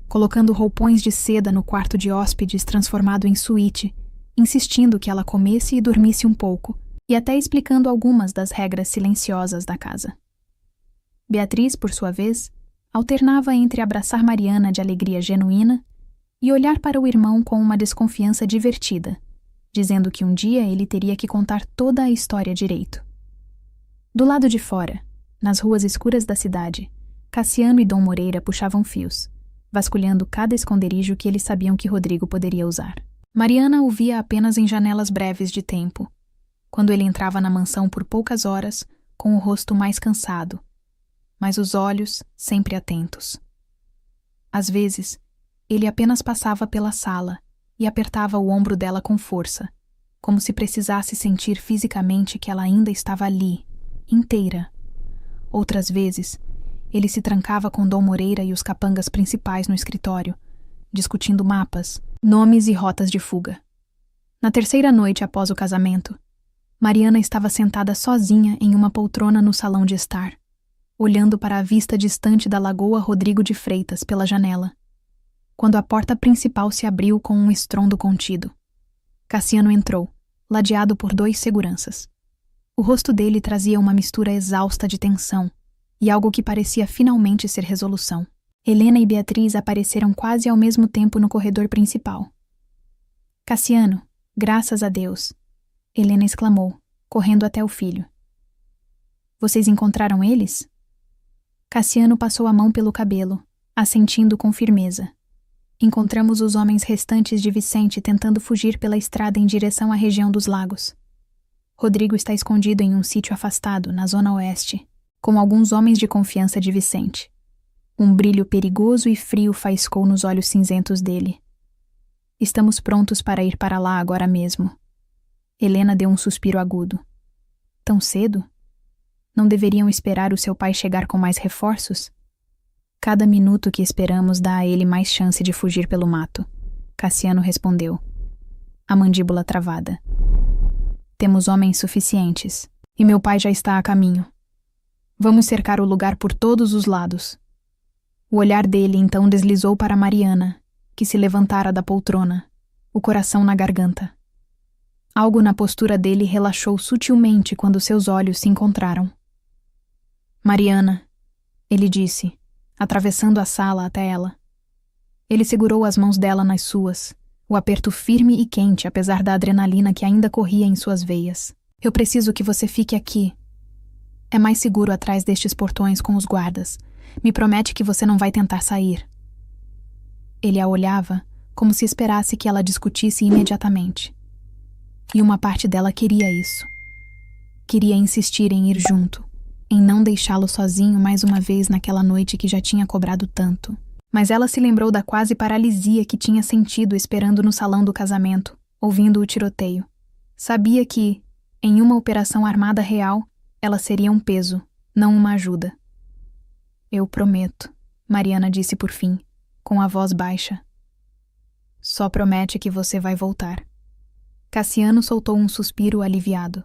colocando roupões de seda no quarto de hóspedes transformado em suíte, insistindo que ela comesse e dormisse um pouco, e até explicando algumas das regras silenciosas da casa. Beatriz, por sua vez, alternava entre abraçar Mariana de alegria genuína e olhar para o irmão com uma desconfiança divertida, dizendo que um dia ele teria que contar toda a história direito. Do lado de fora, nas ruas escuras da cidade, Cassiano e Dom Moreira puxavam fios, vasculhando cada esconderijo que eles sabiam que Rodrigo poderia usar. Mariana o via apenas em janelas breves de tempo, quando ele entrava na mansão por poucas horas, com o rosto mais cansado, mas os olhos sempre atentos. Às vezes, ele apenas passava pela sala e apertava o ombro dela com força, como se precisasse sentir fisicamente que ela ainda estava ali, inteira. Outras vezes, ele se trancava com Dom Moreira e os capangas principais no escritório, discutindo mapas, nomes e rotas de fuga. Na terceira noite após o casamento, Mariana estava sentada sozinha em uma poltrona no salão de estar, olhando para a vista distante da Lagoa Rodrigo de Freitas pela janela, quando a porta principal se abriu com um estrondo contido. Cassiano entrou, ladeado por 2 seguranças. O rosto dele trazia uma mistura exausta de tensão e algo que parecia finalmente ser resolução. Helena e Beatriz apareceram quase ao mesmo tempo no corredor principal. "Cassiano, graças a Deus!" Helena exclamou, correndo até o filho. "Vocês encontraram eles?" Cassiano passou a mão pelo cabelo, assentindo com firmeza. "Encontramos os homens restantes de Vicente tentando fugir pela estrada em direção à região dos lagos. Rodrigo está escondido em um sítio afastado, na zona oeste, com alguns homens de confiança de Vicente." Um brilho perigoso e frio faiscou nos olhos cinzentos dele. "Estamos prontos para ir para lá agora mesmo." Helena deu um suspiro agudo. "Tão cedo? Não deveriam esperar o seu pai chegar com mais reforços?" "Cada minuto que esperamos dá a ele mais chance de fugir pelo mato," Cassiano respondeu, a mandíbula travada. "Temos homens suficientes, e meu pai já está a caminho. Vamos cercar o lugar por todos os lados." O olhar dele então deslizou para Mariana, que se levantara da poltrona, o coração na garganta. Algo na postura dele relaxou sutilmente quando seus olhos se encontraram. "Mariana," ele disse, atravessando a sala até ela. Ele segurou as mãos dela nas suas, o aperto firme e quente apesar da adrenalina que ainda corria em suas veias. "Eu preciso que você fique aqui. É mais seguro atrás destes portões com os guardas. Me promete que você não vai tentar sair." Ele a olhava como se esperasse que ela discutisse imediatamente. E uma parte dela queria isso. Queria insistir em ir junto, em não deixá-lo sozinho mais uma vez naquela noite que já tinha cobrado tanto. Mas ela se lembrou da quase paralisia que tinha sentido esperando no salão do casamento, ouvindo o tiroteio. Sabia que, em uma operação armada real, ela seria um peso, não uma ajuda. "Eu prometo," Mariana disse por fim, com a voz baixa. "Só promete que você vai voltar." Cassiano soltou um suspiro aliviado.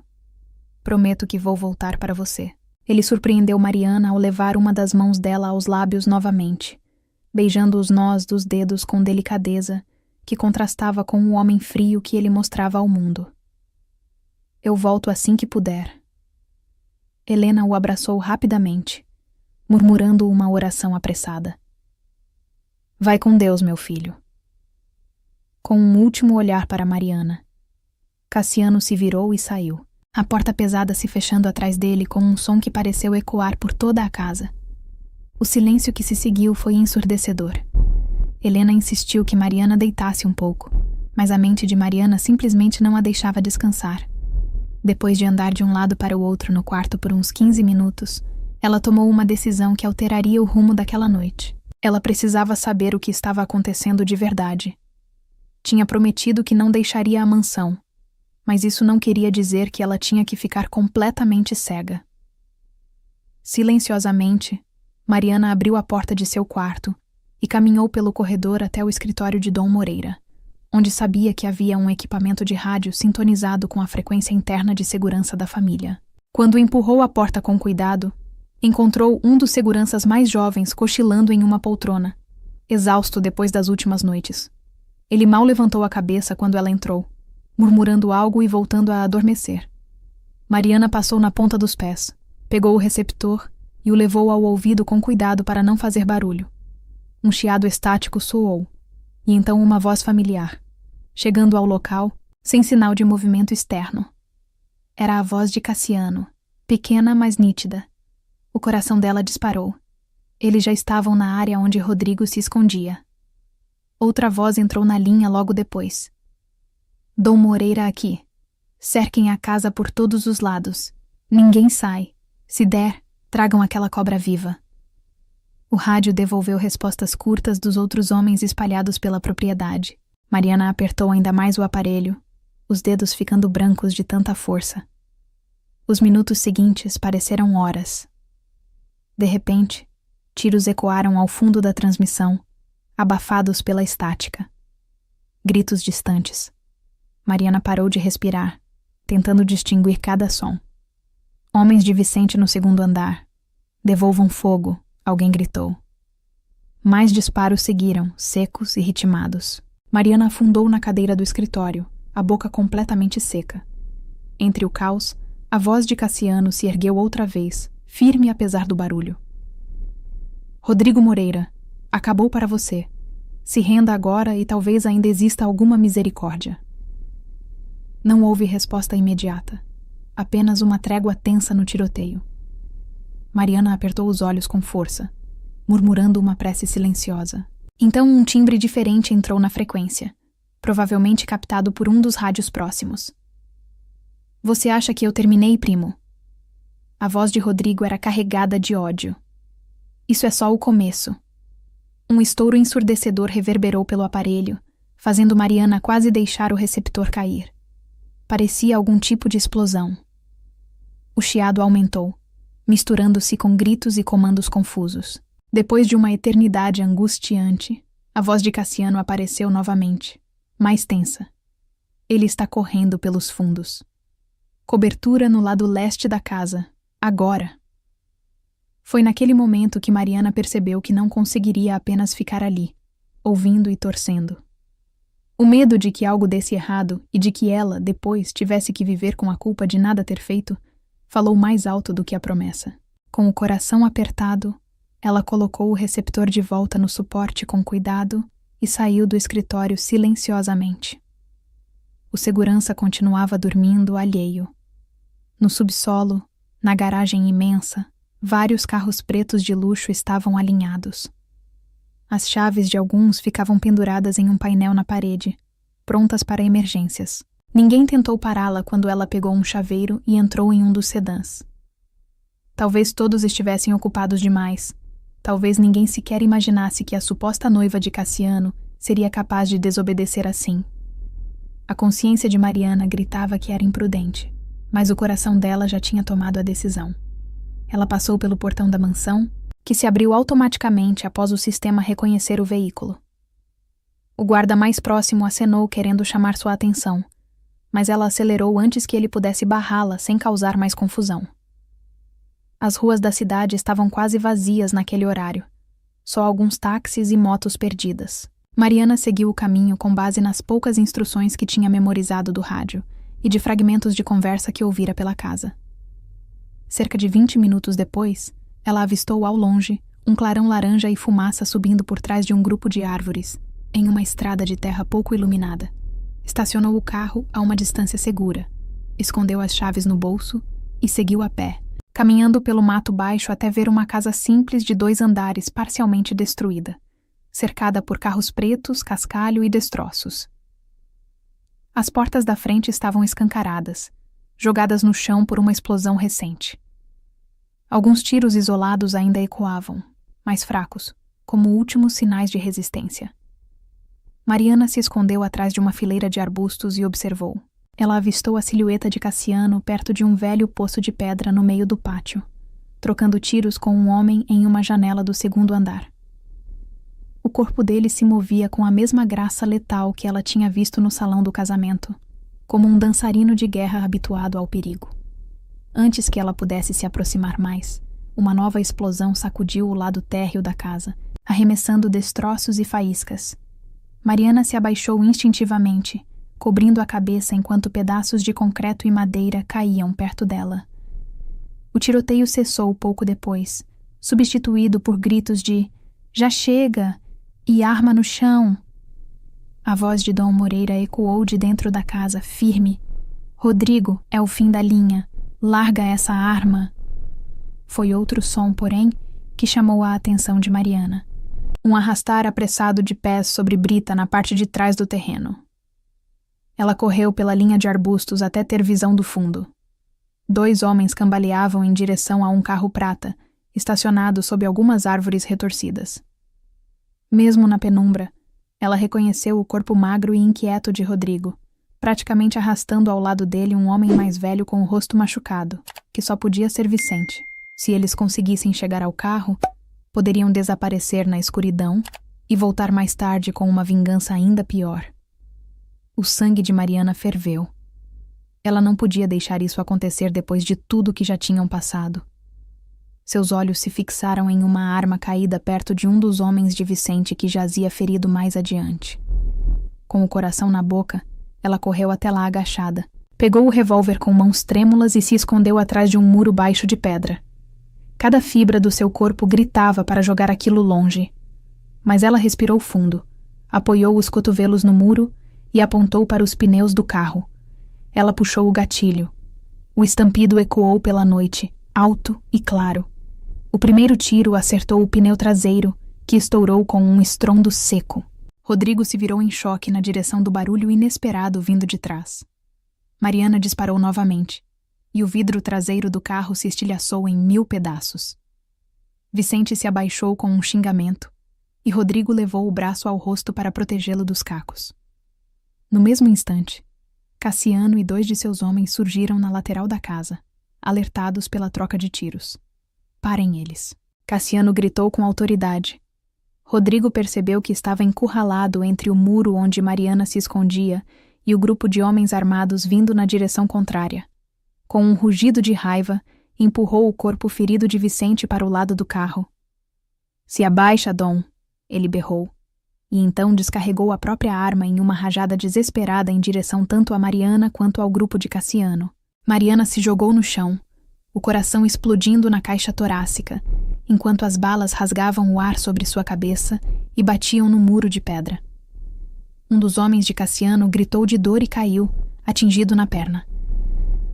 "Prometo que vou voltar para você." Ele surpreendeu Mariana ao levar uma das mãos dela aos lábios novamente, beijando os nós dos dedos com delicadeza, que contrastava com o homem frio que ele mostrava ao mundo. "Eu volto assim que puder." Helena o abraçou rapidamente, murmurando uma oração apressada. "Vai com Deus, meu filho." Com um último olhar para Mariana, Cassiano se virou e saiu, a porta pesada se fechando atrás dele com um som que pareceu ecoar por toda a casa. O silêncio que se seguiu foi ensurdecedor. Helena insistiu que Mariana deitasse um pouco, mas a mente de Mariana simplesmente não a deixava descansar. Depois de andar de um lado para o outro no quarto por uns 15 minutos, ela tomou uma decisão que alteraria o rumo daquela noite. Ela precisava saber o que estava acontecendo de verdade. Tinha prometido que não deixaria a mansão, mas isso não queria dizer que ela tinha que ficar completamente cega. Silenciosamente, Mariana abriu a porta de seu quarto e caminhou pelo corredor até o escritório de Dom Moreira, onde sabia que havia um equipamento de rádio sintonizado com a frequência interna de segurança da família. Quando empurrou a porta com cuidado, Encontrou um dos seguranças mais jovens cochilando em uma poltrona, exausto depois das últimas noites. Ele mal levantou a cabeça quando ela entrou, murmurando algo e voltando a adormecer. Mariana passou na ponta dos pés, pegou o receptor e o levou ao ouvido com cuidado para não fazer barulho. Um chiado estático soou, e então uma voz familiar, chegando ao local, sem sinal de movimento externo. Era a voz de Cassiano, pequena mas nítida. O coração dela disparou. Eles já estavam na área onde Rodrigo se escondia. Outra voz entrou na linha logo depois. Dom Moreira aqui. Cerquem a casa por todos os lados. Ninguém sai. Se der, tragam aquela cobra viva. O rádio devolveu respostas curtas dos outros homens espalhados pela propriedade. Mariana apertou ainda mais o aparelho, os dedos ficando brancos de tanta força. Os minutos seguintes pareceram horas. De repente, tiros ecoaram ao fundo da transmissão, abafados pela estática. Gritos distantes. Mariana parou de respirar, tentando distinguir cada som. Homens de Vicente no segundo andar. Devolvam fogo, alguém gritou. Mais disparos seguiram, secos e ritmados. Mariana afundou na cadeira do escritório, a boca completamente seca. Entre o caos, a voz de Cassiano se ergueu outra vez, firme apesar do barulho. Rodrigo Moreira, acabou para você. Se renda agora e talvez ainda exista alguma misericórdia. Não houve resposta imediata. Apenas uma trégua tensa no tiroteio. Mariana apertou os olhos com força, murmurando uma prece silenciosa. Então um timbre diferente entrou na frequência, provavelmente captado por um dos rádios próximos. Você acha que eu terminei, primo? A voz de Rodrigo era carregada de ódio. Isso é só o começo. Um estouro ensurdecedor reverberou pelo aparelho, fazendo Mariana quase deixar o receptor cair. Parecia algum tipo de explosão. O chiado aumentou, misturando-se com gritos e comandos confusos. Depois de uma eternidade angustiante, a voz de Cassiano apareceu novamente, mais tensa. Ele está correndo pelos fundos. Cobertura no lado leste da casa, agora. Foi naquele momento que Mariana percebeu que não conseguiria apenas ficar ali, ouvindo e torcendo. O medo de que algo desse errado e de que ela, depois, tivesse que viver com a culpa de nada ter feito, falou mais alto do que a promessa. Com o coração apertado, ela colocou o receptor de volta no suporte com cuidado e saiu do escritório silenciosamente. O segurança continuava dormindo alheio. No subsolo, na garagem imensa, vários carros pretos de luxo estavam alinhados. As chaves de alguns ficavam penduradas em um painel na parede, prontas para emergências. Ninguém tentou pará-la quando ela pegou um chaveiro e entrou em um dos sedãs. Talvez todos estivessem ocupados demais. Talvez ninguém sequer imaginasse que a suposta noiva de Cassiano seria capaz de desobedecer assim. A consciência de Mariana gritava que era imprudente, mas o coração dela já tinha tomado a decisão. Ela passou pelo portão da mansão, que se abriu automaticamente após o sistema reconhecer o veículo. O guarda mais próximo acenou querendo chamar sua atenção, mas ela acelerou antes que ele pudesse barrá-la sem causar mais confusão. As ruas da cidade estavam quase vazias naquele horário, só alguns táxis e motos perdidas. Mariana seguiu o caminho com base nas poucas instruções que tinha memorizado do rádio e de fragmentos de conversa que ouvira pela casa. Cerca de 20 minutos depois, ela avistou ao longe um clarão laranja e fumaça subindo por trás de um grupo de árvores, em uma estrada de terra pouco iluminada. Estacionou o carro a uma distância segura, escondeu as chaves no bolso e seguiu a pé, caminhando pelo mato baixo até ver uma casa simples de 2 andares parcialmente destruída, cercada por carros pretos, cascalho e destroços. As portas da frente estavam escancaradas, jogadas no chão por uma explosão recente. Alguns tiros isolados ainda ecoavam, mais fracos, como últimos sinais de resistência. Mariana se escondeu atrás de uma fileira de arbustos e observou. Ela avistou a silhueta de Cassiano perto de um velho poço de pedra no meio do pátio, trocando tiros com um homem em uma janela do 2º andar. O corpo dele se movia com a mesma graça letal que ela tinha visto no salão do casamento, como um dançarino de guerra habituado ao perigo. Antes que ela pudesse se aproximar mais, uma nova explosão sacudiu o lado térreo da casa, arremessando destroços e faíscas. Mariana se abaixou instintivamente, cobrindo a cabeça enquanto pedaços de concreto e madeira caíam perto dela. O tiroteio cessou pouco depois, substituído por gritos de "Já chega!" e "Arma no chão!". A voz de Dom Moreira ecoou de dentro da casa, firme. "Rodrigo, é o fim da linha. Larga essa arma!" Foi outro som, porém, que chamou a atenção de Mariana. Um arrastar apressado de pés sobre brita na parte de trás do terreno. Ela correu pela linha de arbustos até ter visão do fundo. 2 homens cambaleavam em direção a um carro prata, estacionado sob algumas árvores retorcidas. Mesmo na penumbra, ela reconheceu o corpo magro e inquieto de Rodrigo, praticamente arrastando ao lado dele um homem mais velho com o rosto machucado, que só podia ser Vicente. Se eles conseguissem chegar ao carro, poderiam desaparecer na escuridão e voltar mais tarde com uma vingança ainda pior. O sangue de Mariana ferveu. Ela não podia deixar isso acontecer depois de tudo que já tinham passado. Seus olhos se fixaram em uma arma caída perto de um dos homens de Vicente que jazia ferido mais adiante. Com o coração na boca, ela correu até lá agachada, pegou o revólver com mãos trêmulas e se escondeu atrás de um muro baixo de pedra. Cada fibra do seu corpo gritava para jogar aquilo longe. Mas ela respirou fundo, apoiou os cotovelos no muro e apontou para os pneus do carro. Ela puxou o gatilho. O estampido ecoou pela noite, alto e claro. O primeiro tiro acertou o pneu traseiro, que estourou com um estrondo seco. Rodrigo se virou em choque na direção do barulho inesperado vindo de trás. Mariana disparou novamente, e o vidro traseiro do carro se estilhaçou em 1000 pedaços. Vicente se abaixou com um xingamento, e Rodrigo levou o braço ao rosto para protegê-lo dos cacos. No mesmo instante, Cassiano e 2 de seus homens surgiram na lateral da casa, alertados pela troca de tiros. "Parem eles!" Cassiano gritou com autoridade. Rodrigo percebeu que estava encurralado entre o muro onde Mariana se escondia e o grupo de homens armados vindo na direção contrária. Com um rugido de raiva, empurrou o corpo ferido de Vicente para o lado do carro. "Se abaixa, Dom!" ele berrou, e então descarregou a própria arma em uma rajada desesperada em direção tanto a Mariana quanto ao grupo de Cassiano. Mariana se jogou no chão, o coração explodindo na caixa torácica, enquanto as balas rasgavam o ar sobre sua cabeça e batiam no muro de pedra. Um dos homens de Cassiano gritou de dor e caiu, atingido na perna.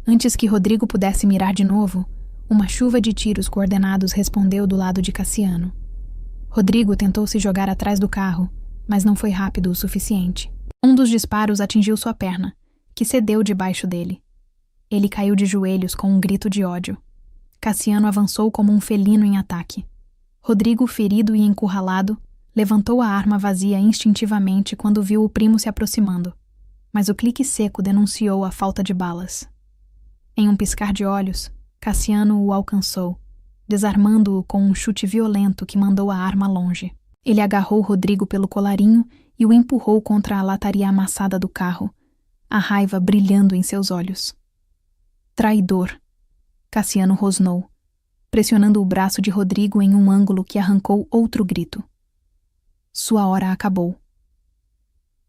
Antes que Rodrigo pudesse mirar de novo, uma chuva de tiros coordenados respondeu do lado de Cassiano. Rodrigo tentou se jogar atrás do carro, mas não foi rápido o suficiente. Um dos disparos atingiu sua perna, que cedeu debaixo dele. Ele caiu de joelhos com um grito de ódio. Cassiano avançou como um felino em ataque. Rodrigo, ferido e encurralado, levantou a arma vazia instintivamente quando viu o primo se aproximando, mas o clique seco denunciou a falta de balas. Em um piscar de olhos, Cassiano o alcançou, desarmando-o com um chute violento que mandou a arma longe. Ele agarrou Rodrigo pelo colarinho e o empurrou contra a lataria amassada do carro, a raiva brilhando em seus olhos. "Traidor!" Cassiano rosnou, pressionando o braço de Rodrigo em um ângulo que arrancou outro grito. Sua hora acabou.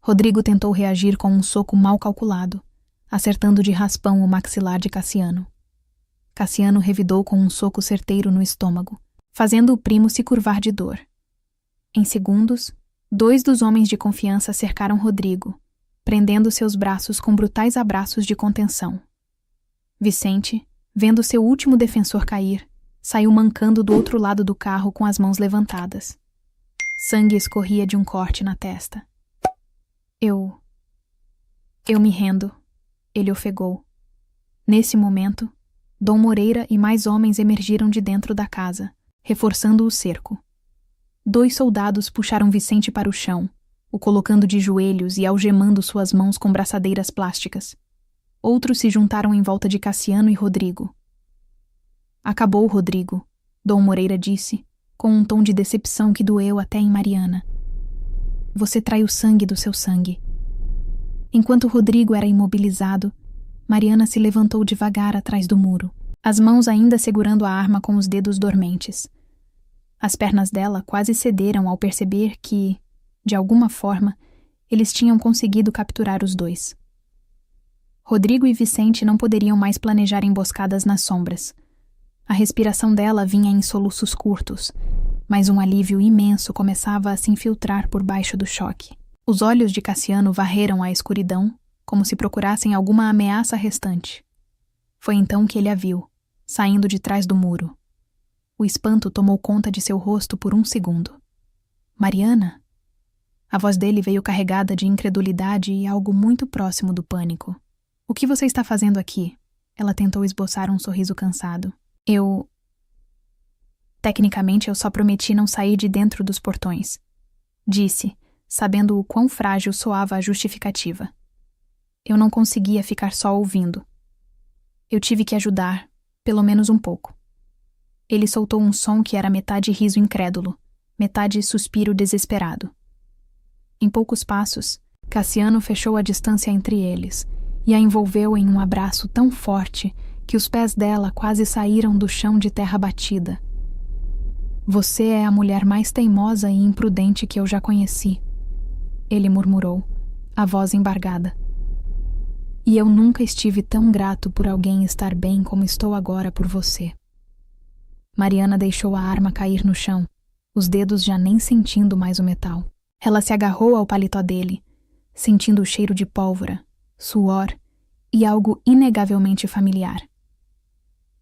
Rodrigo tentou reagir com um soco mal calculado, acertando de raspão o maxilar de Cassiano. Cassiano revidou com um soco certeiro no estômago, fazendo o primo se curvar de dor. Em segundos, 2 dos homens de confiança cercaram Rodrigo, prendendo seus braços com brutais abraços de contenção. Vicente, vendo seu último defensor cair, saiu mancando do outro lado do carro com as mãos levantadas. Sangue escorria de um corte na testa. Eu me rendo, ele ofegou. Nesse momento, Dom Moreira e mais homens emergiram de dentro da casa, reforçando o cerco. 2 soldados puxaram Vicente para o chão, o colocando de joelhos e algemando suas mãos com braçadeiras plásticas. Outros se juntaram em volta de Cassiano e Rodrigo. "Acabou, Rodrigo", Dom Moreira disse, com um tom de decepção que doeu até em Mariana. "Você traiu sangue do seu sangue." Enquanto Rodrigo era imobilizado, Mariana se levantou devagar atrás do muro. as mãos ainda segurando a arma com os dedos dormentes. As pernas dela quase cederam ao perceber que, de alguma forma, eles tinham conseguido capturar os dois. Rodrigo e Vicente não poderiam mais planejar emboscadas nas sombras. A respiração dela vinha em soluços curtos, mas um alívio imenso começava a se infiltrar por baixo do choque. Os olhos de Cassiano varreram a escuridão, como se procurassem alguma ameaça restante. Foi então que ele a viu, saindo de trás do muro. O espanto tomou conta de seu rosto por um segundo. Mariana? A voz dele veio carregada de incredulidade e algo muito próximo do pânico. O que você está fazendo aqui? Ela tentou esboçar um sorriso cansado. Tecnicamente, eu só prometi não sair de dentro dos portões. Disse, sabendo o quão frágil soava a justificativa. Eu não conseguia ficar só ouvindo. Eu tive que ajudar, pelo menos um pouco. Ele soltou um som que era metade riso incrédulo, metade suspiro desesperado. Em poucos passos, Cassiano fechou a distância entre eles e a envolveu em um abraço tão forte que os pés dela quase saíram do chão de terra batida. Você é a mulher mais teimosa e imprudente que eu já conheci, ele murmurou, a voz embargada. E eu nunca estive tão grato por alguém estar bem como estou agora por você. Mariana deixou a arma cair no chão, os dedos já nem sentindo mais o metal. Ela se agarrou ao paletó dele, sentindo o cheiro de pólvora, suor e algo inegavelmente familiar.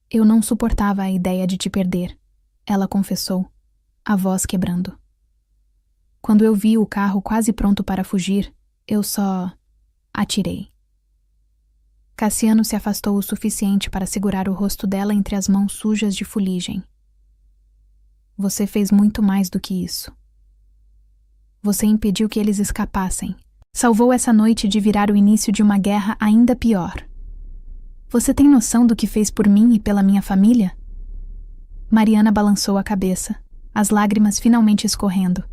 Eu não suportava a ideia de te perder, ela confessou, a voz quebrando. Quando eu vi o carro quase pronto para fugir, eu só atirei. Cassiano se afastou o suficiente para segurar o rosto dela entre as mãos sujas de fuligem. Você fez muito mais do que isso. Você impediu que eles escapassem. Salvou essa noite de virar o início de uma guerra ainda pior. Você tem noção do que fez por mim e pela minha família? Mariana balançou a cabeça, as lágrimas finalmente escorrendo.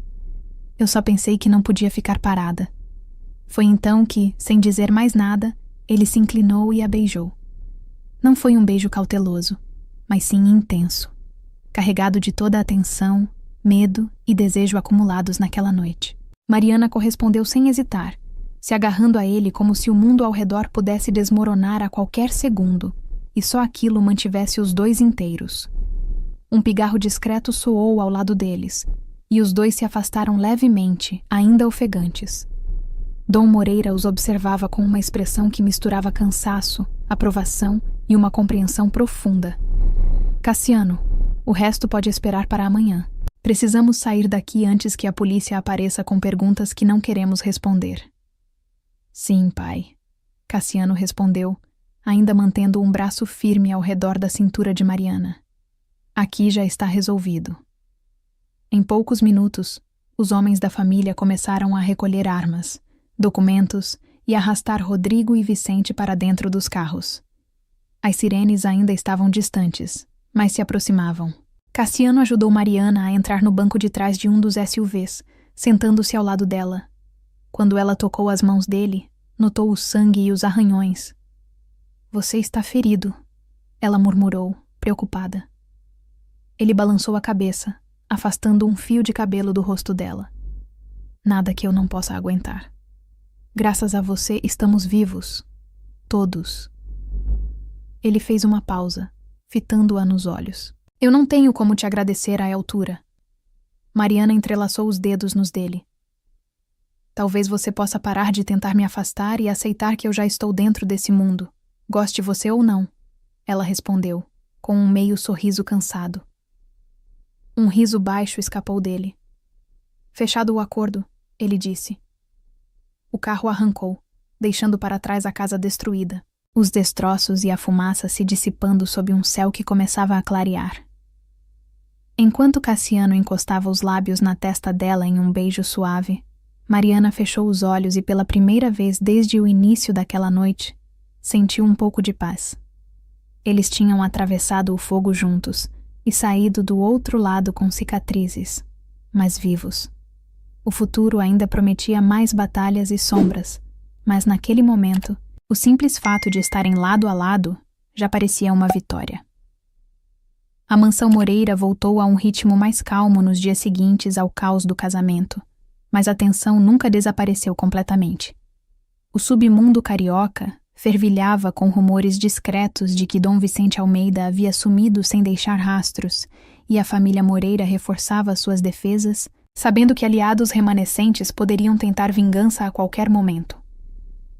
Eu só pensei que não podia ficar parada. Foi então que, sem dizer mais nada, ele se inclinou e a beijou. Não foi um beijo cauteloso, mas sim intenso, carregado de toda a tensão, medo e desejo acumulados naquela noite. Mariana correspondeu sem hesitar, se agarrando a ele como se o mundo ao redor pudesse desmoronar a qualquer segundo, e só aquilo mantivesse os dois inteiros. Um pigarro discreto soou ao lado deles, e os dois se afastaram levemente, ainda ofegantes. Dom Moreira os observava com uma expressão que misturava cansaço, aprovação e uma compreensão profunda. Cassiano, o resto pode esperar para amanhã. Precisamos sair daqui antes que a polícia apareça com perguntas que não queremos responder. Sim, pai. Cassiano respondeu, ainda mantendo um braço firme ao redor da cintura de Mariana. Aqui já está resolvido. Em poucos minutos, os homens da família começaram a recolher armas, documentos e arrastar Rodrigo e Vicente para dentro dos carros. As sirenes ainda estavam distantes, mas se aproximavam. Cassiano ajudou Mariana a entrar no banco de trás de um dos SUVs, sentando-se ao lado dela. Quando ela tocou as mãos dele, notou o sangue e os arranhões. Você está ferido, ela murmurou, preocupada. Ele balançou a cabeça, afastando um fio de cabelo do rosto dela. Nada que eu não possa aguentar. Graças a você estamos vivos. Todos. Ele fez uma pausa, fitando-a nos olhos. Eu não tenho como te agradecer à altura. Mariana entrelaçou os dedos nos dele. Talvez você possa parar de tentar me afastar e aceitar que eu já estou dentro desse mundo, goste você ou não, ela respondeu, com um meio sorriso cansado. Um riso baixo escapou dele. Fechado o acordo, ele disse. O carro arrancou, deixando para trás a casa destruída, os destroços e a fumaça se dissipando sob um céu que começava a clarear. Enquanto Cassiano encostava os lábios na testa dela em um beijo suave, Mariana fechou os olhos e pela primeira vez desde o início daquela noite, sentiu um pouco de paz. Eles tinham atravessado o fogo juntos e saído do outro lado com cicatrizes, mas vivos. O futuro ainda prometia mais batalhas e sombras, mas naquele momento, o simples fato de estarem lado a lado já parecia uma vitória. A mansão Moreira voltou a um ritmo mais calmo nos dias seguintes ao caos do casamento, mas a tensão nunca desapareceu completamente. O submundo carioca fervilhava com rumores discretos de que Dom Vicente Almeida havia sumido sem deixar rastros, e a família Moreira reforçava suas defesas, sabendo que aliados remanescentes poderiam tentar vingança a qualquer momento.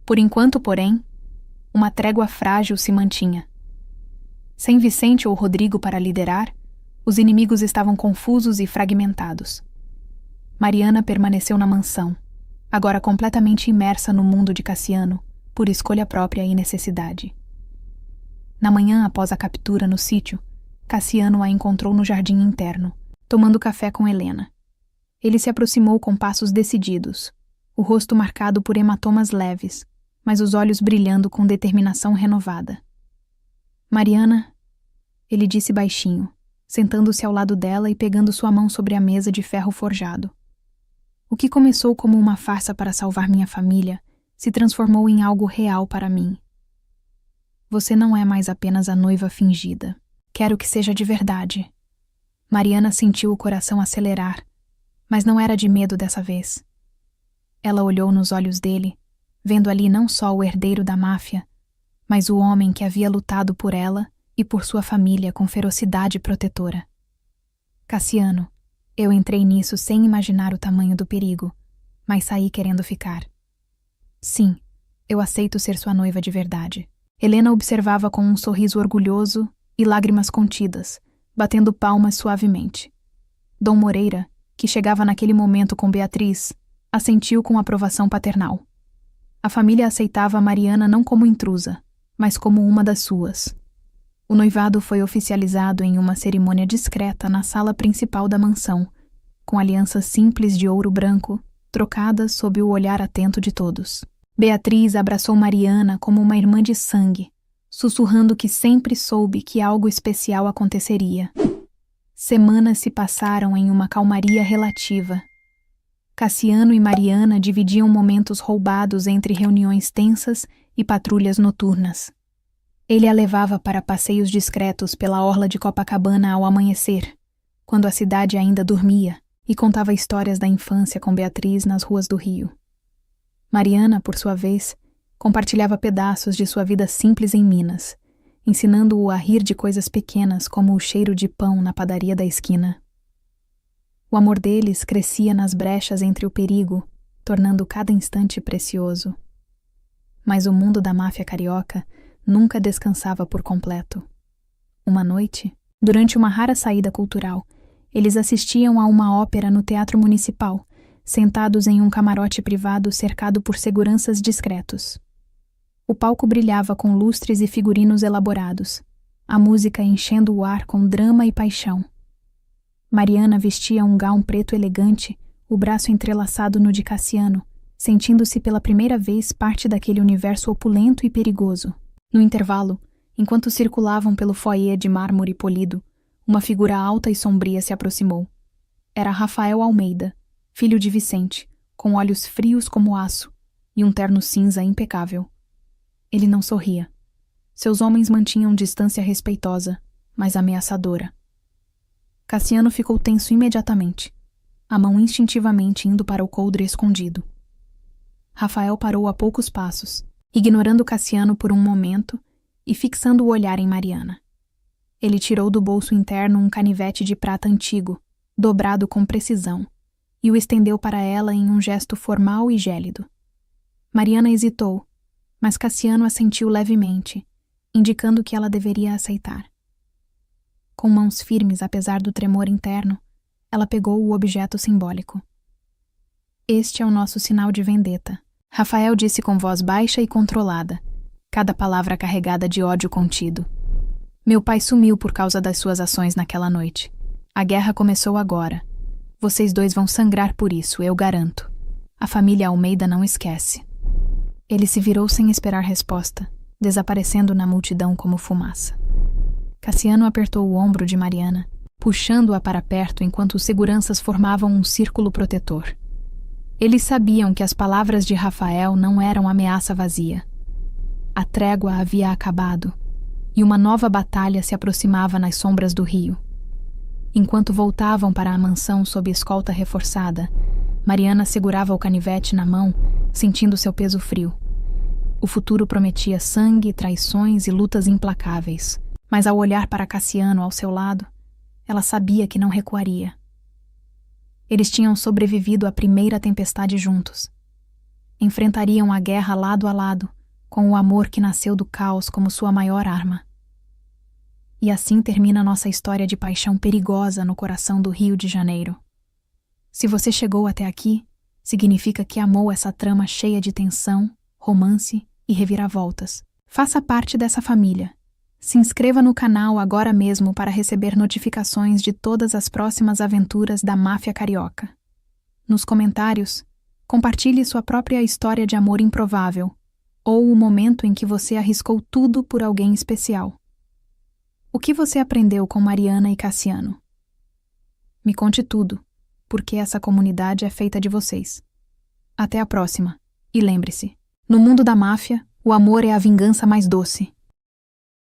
Por enquanto, porém, uma trégua frágil se mantinha. Sem Vicente ou Rodrigo para liderar, os inimigos estavam confusos e fragmentados. Mariana permaneceu na mansão, agora completamente imersa no mundo de Cassiano, por escolha própria e necessidade. Na manhã após a captura no sítio, Cassiano a encontrou no jardim interno, tomando café com Helena. Ele se aproximou com passos decididos, o rosto marcado por hematomas leves, mas os olhos brilhando com determinação renovada. Mariana, ele disse baixinho, sentando-se ao lado dela e pegando sua mão sobre a mesa de ferro forjado. O que começou como uma farsa para salvar minha família se transformou em algo real para mim. Você não é mais apenas a noiva fingida. Quero que seja de verdade. Mariana sentiu o coração acelerar, mas não era de medo dessa vez. Ela olhou nos olhos dele, vendo ali não só o herdeiro da máfia, mas o homem que havia lutado por ela e por sua família com ferocidade protetora. Cassiano, eu entrei nisso sem imaginar o tamanho do perigo, mas saí querendo ficar. Sim, eu aceito ser sua noiva de verdade. Helena observava com um sorriso orgulhoso e lágrimas contidas, batendo palmas suavemente. Dom Moreira, que chegava naquele momento com Beatriz, assentiu com aprovação paternal. A família aceitava a Mariana não como intrusa, mas como uma das suas. O noivado foi oficializado em uma cerimônia discreta na sala principal da mansão, com alianças simples de ouro branco, trocadas sob o olhar atento de todos. Beatriz abraçou Mariana como uma irmã de sangue, sussurrando que sempre soube que algo especial aconteceria. Semanas se passaram em uma calmaria relativa. Cassiano e Mariana dividiam momentos roubados entre reuniões tensas e patrulhas noturnas. Ele a levava para passeios discretos pela orla de Copacabana ao amanhecer, quando a cidade ainda dormia, e contava histórias da infância com Beatriz nas ruas do Rio. Mariana, por sua vez, compartilhava pedaços de sua vida simples em Minas, ensinando-o a rir de coisas pequenas como o cheiro de pão na padaria da esquina. O amor deles crescia nas brechas entre o perigo, tornando cada instante precioso. Mas o mundo da máfia carioca nunca descansava por completo. Uma noite, durante uma rara saída cultural, eles assistiam a uma ópera no Teatro Municipal, sentados em um camarote privado cercado por seguranças discretos. O palco brilhava com lustres e figurinos elaborados, a música enchendo o ar com drama e paixão. Mariana vestia um gaun preto elegante, o braço entrelaçado no de Cassiano, sentindo-se pela primeira vez parte daquele universo opulento e perigoso. No intervalo, enquanto circulavam pelo foyer de mármore polido, uma figura alta e sombria se aproximou. Era Rafael Almeida, filho de Vicente, com olhos frios como aço e um terno cinza impecável. Ele não sorria. Seus homens mantinham distância respeitosa, mas ameaçadora. Cassiano ficou tenso imediatamente, a mão instintivamente indo para o coldre escondido. Rafael parou a poucos passos, ignorando Cassiano por um momento e fixando o olhar em Mariana. Ele tirou do bolso interno um canivete de prata antigo, dobrado com precisão, e o estendeu para ela em um gesto formal e gélido. Mariana hesitou, mas Cassiano assentiu levemente, indicando que ela deveria aceitar. Com mãos firmes apesar do tremor interno, ela pegou o objeto simbólico. Este é o nosso sinal de vendetta, Rafael disse com voz baixa e controlada, cada palavra carregada de ódio contido. Meu pai sumiu por causa das suas ações naquela noite. A guerra começou agora. Vocês dois vão sangrar por isso, eu garanto. A família Almeida não esquece. Ele se virou sem esperar resposta, desaparecendo na multidão como fumaça. Cassiano apertou o ombro de Mariana, puxando-a para perto enquanto os seguranças formavam um círculo protetor. Eles sabiam que as palavras de Rafael não eram ameaça vazia. A trégua havia acabado, e uma nova batalha se aproximava nas sombras do rio. Enquanto voltavam para a mansão sob escolta reforçada, Mariana segurava o canivete na mão, sentindo seu peso frio. O futuro prometia sangue, traições e lutas implacáveis, mas ao olhar para Cassiano ao seu lado, ela sabia que não recuaria. Eles tinham sobrevivido à primeira tempestade juntos. Enfrentariam a guerra lado a lado, com o amor que nasceu do caos como sua maior arma. E assim termina nossa história de paixão perigosa no coração do Rio de Janeiro. Se você chegou até aqui, significa que amou essa trama cheia de tensão, romance e reviravoltas. Faça parte dessa família. Se inscreva no canal agora mesmo para receber notificações de todas as próximas aventuras da máfia carioca. Nos comentários, compartilhe sua própria história de amor improvável ou o momento em que você arriscou tudo por alguém especial. O que você aprendeu com Mariana e Cassiano? Me conte tudo, porque essa comunidade é feita de vocês. Até a próxima. E lembre-se, no mundo da máfia, o amor é a vingança mais doce.